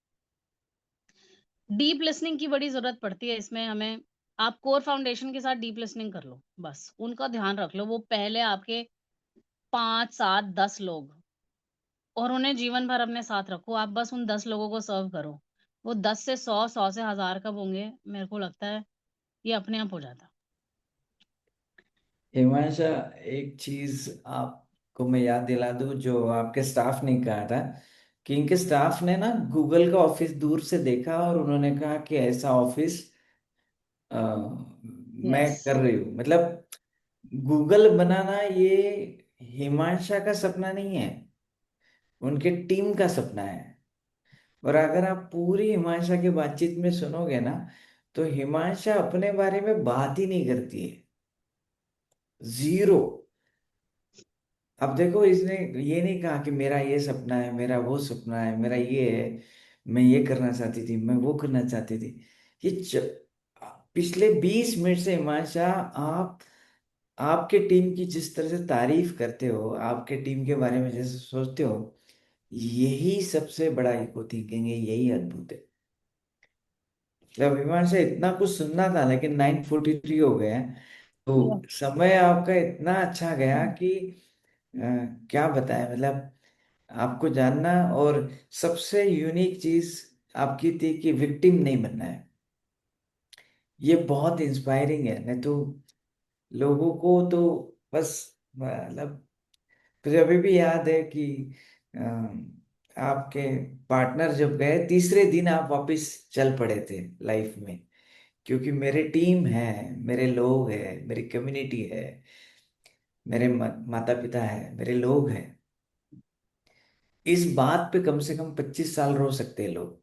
डीप लिसनिंग की बड़ी जरूरत पड़ती है इसमें हमें। आप कोर फाउंडेशन के साथ डीप लिसनिंग कर लो, बस उनका ध्यान रख लो। वो पहले आपके 5, 7, 10 लोग, और उन्हें जीवन भर अपने साथ रखो। आप बस उन 10 लोगों को सर्व करो। वो 10 से 100, 100 से 1000 कब होंगे, मेरे को लगता है ये अपने आप हो जाता। हिमांशा, एक चीज आपको मैं याद दिला दूं जो आपके स्टाफ ने कहा था, कि इनके स्टाफ ने ना गूगल का ऑफिस दूर से देखा और उन्होंने कहा कि ऐसा ऑफिस मैं यस। कर रही हूँ। मतलब गूगल बनाना ये हिमांशा का सपना नहीं है, उनके टीम का सपना है। और अगर आप पूरी हिमांशा की बातचीत में सुनोगे ना, तो हिमांशा अपने बारे में बात ही नहीं करती है, जीरो। अब देखो, इसने ये नहीं कहा कि मेरा ये सपना है, मेरा वो सपना है, मेरा ये है, मैं ये करना चाहती थी, मैं वो करना चाहती थी। ये पिछले 20 मिनट से हिमांशा, आप आपके टीम की जिस तरह से तारीफ करते हो, आपके टीम के बारे में जैसे सोचते हो, यही सबसे बड़ा इको थिंकिंग है, यही अद्भुत है। जब विमान से इतना कुछ सुनना था, लेकिन 9:43 हो गए हैं, तो समय आपका इतना अच्छा गया कि अ, क्या बताएं। मतलब आपको जानना, और सबसे यूनिक चीज आपकी थी कि विक्टिम नहीं बनना है। ये बहुत इंस्पायरिंग है। नहीं तो लोगों को तो बस, मतलब मुझे अभी भी याद है कि आपके पार्टनर जब गए, तीसरे दिन आप वापस चल पड़े थे लाइफ में, क्योंकि मेरे टीम है, मेरे लोग हैं, मेरी कम्युनिटी है, मेरे माता पिता है, मेरे लोग हैं। इस बात पे कम से कम 25 साल रो सकते हैं लोग।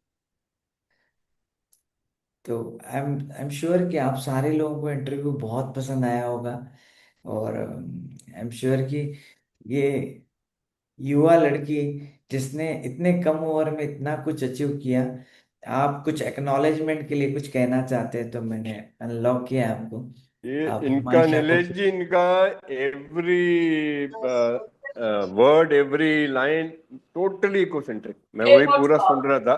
तो आई एम श्योर कि आप सारे लोगों को इंटरव्यू बहुत पसंद आया होगा। और आई एम श्योर कि ये युवा लड़की जिसने इतने कम उम्र में इतना कुछ अचीव किया, आप कुछ एक्नॉलेजमेंट के लिए कुछ कहना चाहते हैं तो मैंने अनलॉक किया आपको। ये आप इनका हिमांशा को। नॉलेज जी, इनका every word, every line totally ecocentric. मैं वही पूरा सुन रहा था,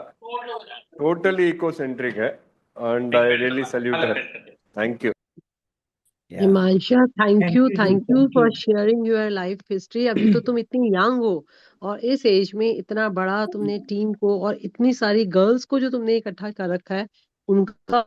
टोटली इकोसेंट्रिक है। And I really salute her. Thank you. या हिमांशा, थैंक यू जी, thank you thank for you. Sharing your life history. अभी तो तुम इतनी यंग हो, और इस एज में इतना बड़ा तुमने टीम को और इतनी सारी गर्ल्स को जो तुमने इकट्ठा कर रखा है, उनका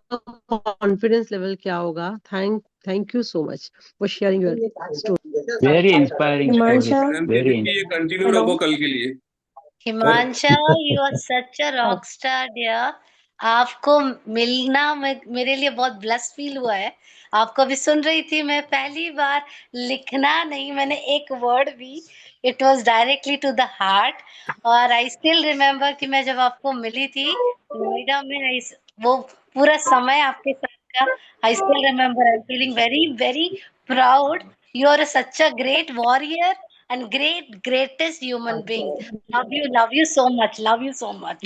कॉन्फिडेंस लेवल क्या होगा। Thank you so much for sharing your story. Very inspiring story, Himansha, madam ये वेरी। देखिए, ये कंटिन्यू हेलो। रखो कल के लिए। पर Himansha, you are such a rock star dear. आपको मिलना मेरे लिए बहुत ब्लेस्ड फील हुआ है। आपको अभी सुन रही थी मैं, पहली बार लिखना नहीं, मैंने एक वर्ड भी, it was directly to the heart. और आई स्टिल रिमेम्बर कि मैं जब आपको मिली थी नोएडा में, वो पूरा समय आपके साथ का I still remember. I am feeling very very proud. You are such a great warrior and greatest human being. Love you so much, love you so much.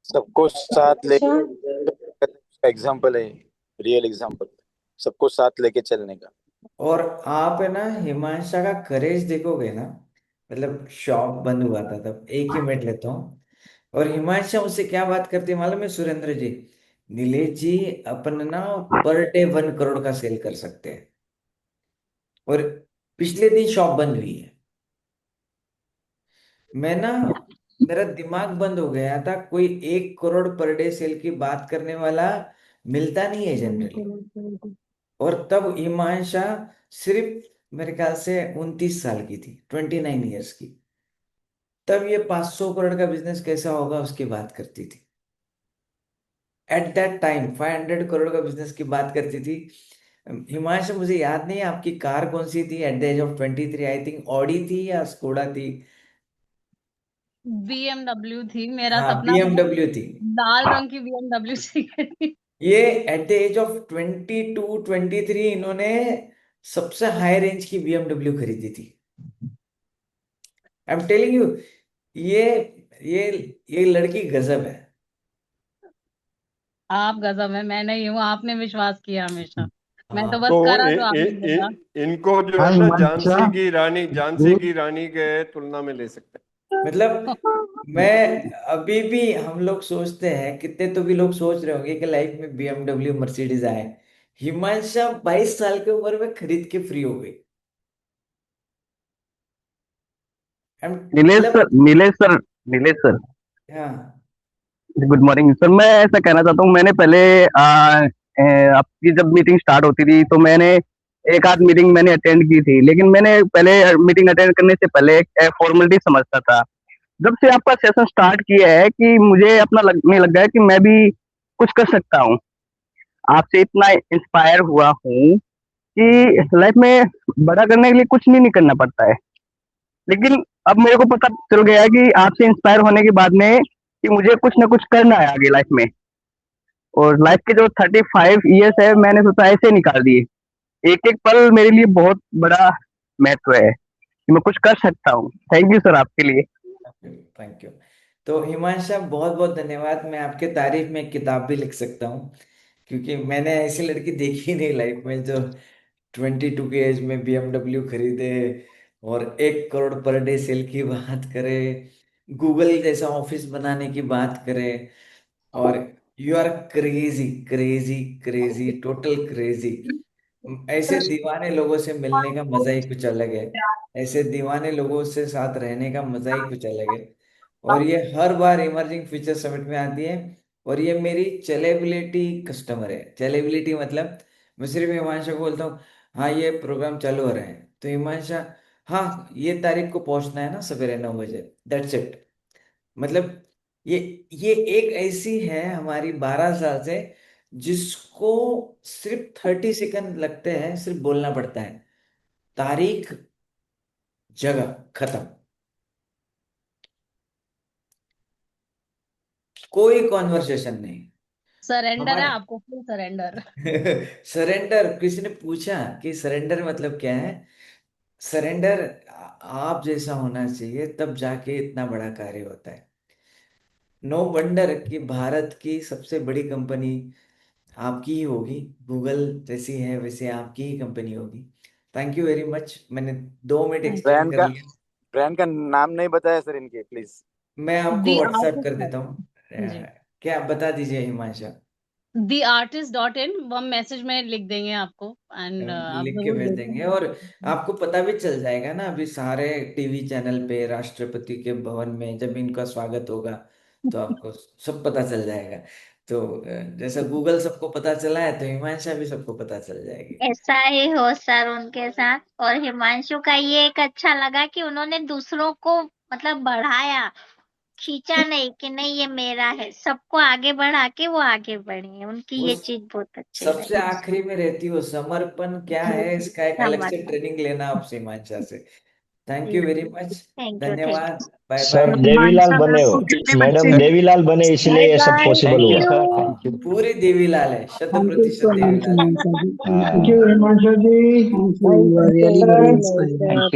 सबको साथ ले, अच्छा, एग्जाम्पल है, रियल एग्जाम्पल, सबको साथ लेके चलने का। और आप है ना, हिमांशा का करेज देखोगे ना, मतलब शॉप बंद हुआ था तब। एक ही मिनट लेता हूँ। और हिमांशु उससे क्या बात करते हैं मालूम है सुरेंद्र जी? नीलेश जी, अपन ना पर डे 1 करोड़ का सेल कर सकते हैं। और पिछले दिन शॉप बंद हुई है। मैं ना, मेरा दिमाग बंद हो गया था, कोई 1 करोड़ पर डे सेल की बात करने वाला मिलता नहीं है जनरली। और तब हिमांशा सिर्फ मेरे ख्याल से 29 साल की थी, 29 ईयर्स की। तब ये 500 करोड़ का बिजनेस कैसा होगा उसकी बात करती थी। एट दैट टाइम 500 करोड़ का बिजनेस की बात करती थी। हिमांशु, मुझे याद नहीं है आपकी कार कौन सी थी at the age of 23? I think Audi थी या स्कोडा थी? BMW थी। मेरा हाँ, सपना था BMW थी। लाल रंग की BMW चाहिए। ये एट द एज ऑफ 22 23 इन्होंने सबसे हाई रेंज की BMW खरीदी थी। आई एम टेलिंग यू, ये ये ये लड़की गजब है। आप गजब है, मैं नहीं हूँ। आपने विश्वास किया हमेशा। मैं तो हाँ, बस तो करा जो आपने बोला। इनको जो है ना झांसी की रानी के तुलना में ले सकते हैं। मतलब मैं अभी भी, हम लोग सोचते हैं, कितने तो भी लोग सोच रहे होंगे कि लाइफ में BMW मर्सिडीज आए। हिमांशा 22 साल की उम्र में खरीद के फ्री हो गई। नीलेश मतलब सर, नीलेश सर, हाँ, गुड मॉर्निंग सर। मैं ऐसा कहना चाहता हूँ, मैंने पहले आपकी जब मीटिंग स्टार्ट होती थी तो मैंने एक आध मीटिंग मैंने अटेंड की थी, लेकिन मैंने पहले मीटिंग अटेंड करने से पहले एक फॉर्मेलिटी समझता था। जब से आपका सेशन स्टार्ट किया है कि मुझे अपना लगने लग गया है कि मैं भी कुछ कर सकता हूँ। आपसे इतना इंस्पायर हुआ हूँ कि लाइफ में बड़ा करने के लिए कुछ नहीं करना पड़ता है। लेकिन अब मेरे को पता चल गया है कि आपसे इंस्पायर होने के बाद में कि मुझे कुछ ना कुछ करना है आगे लाइफ में। और लाइफ के जो 35 ईयर्स है मैंने सोचा ऐसे निकाल दिए। एक एक पल मेरे लिए बहुत बड़ा महत्व है कि मैं कुछ कर सकता हूँ। थैंक यू सर आपके लिए। Thank you. तो हिमांशा, बहुत बहुत धन्यवाद। मैं आपके तारीफ में एक किताब भी लिख सकता हूँ, क्योंकि मैंने ऐसी लड़की देखी नहीं लाइफ में जो 22 के एज में BMW खरीदे और 1 करोड़ पर डे सेल की बात करे, गूगल जैसा ऑफिस बनाने की बात करे। और you are crazy crazy crazy, total crazy. ऐसे दीवाने लोगों से मिलने का मजा ही कुछ अलग है। ऐसे दीवाने लोगों से साथ रहने का मजा ही कुछ अलग है। और ये हर बार इमर्जिंग फ्यूचर समिट में आती है। और ये मेरी चलेबिलिटी कस्टमर है। चलेबिलिटी मतलब मैं सिर्फ हिमांशु को बोलता हूँ, हाँ ये प्रोग्राम चालू हो रहा है, तो हिमांशा, हाँ ये तारीख को पहुंचना है ना सवेरे 9 बजे, दैट्स इट। मतलब ये ये एक ऐसी है हमारी 12 साल से, जिसको सिर्फ 30 सेकंड लगते हैं, सिर्फ बोलना पड़ता है, तारीख, जगह, खत्म। कोई कॉन्वर्सेशन नहीं। सरेंडर है हमारे आपको, फुल सरेंडर। सरेंडर, किसी ने पूछा कि सरेंडर मतलब क्या है? सरेंडर आप जैसा होना चाहिए, तब जाके इतना बड़ा कार्य होता है। नो वंडर कि भारत की सबसे बड़ी कंपनी आपकी ही होगी। गूगल जैसी है वैसे आपकी ही कंपनी होगी। Thank you very much. मैंने 2 मिनट एक्सप्लेन ब्रांड कर का लिया। ब्रांड का नाम नहीं बताया सर इनके, प्लीज। मैं आपको दी व्हाट्सएप कर आर्टिस्ट। देता हूँ। जी, क्या आप बता दीजिए हिमांशु? theartist.in, वो हम मैसेज में लिख देंगे आपको। एंड आप लिख के जरूर भेज देंगे। और देखना। आपको पता भी चल जाएगा ना, अभी सारे टीवी चैनल पे राष्ट्रपति के भवन में जब इनका स्वागत होगा तो आपको सब पता चल जाएगा। तो जैसा गूगल सबको पता चला है, तो हिमांशु भी सबको पता चल जाएगी। ऐसा ही हो सर उनके साथ। और हिमांशु का ये एक अच्छा लगा कि उन्होंने दूसरों को मतलब बढ़ाया, खींचा नहीं कि नहीं ये मेरा है, सबको आगे बढ़ा के वो आगे बढ़ी है। उनकी वो ये चीज बहुत अच्छी सबसे लगी। आखिरी में रहती हो। समर्पण क्या है इसका एक अलग से समझ। ट्रेनिंग लेना आप हिमांशु से। Thank you very much. Thank you, thank धन्यवाद। बाय सब बाय। देवीलाल बने हो, आपको कितने मैडम बच्चे हैं? देवीलाल बने इसलिए ये सब पॉसिबल थैंक हुआ। यू। पूरी देवीलाल है, शत थैंक यू प्रतिशत सो मच देवीलाल है। हिमांशु जी। थैंक हाँ। You Himanshu ji. Thank you, you are really very inspiring.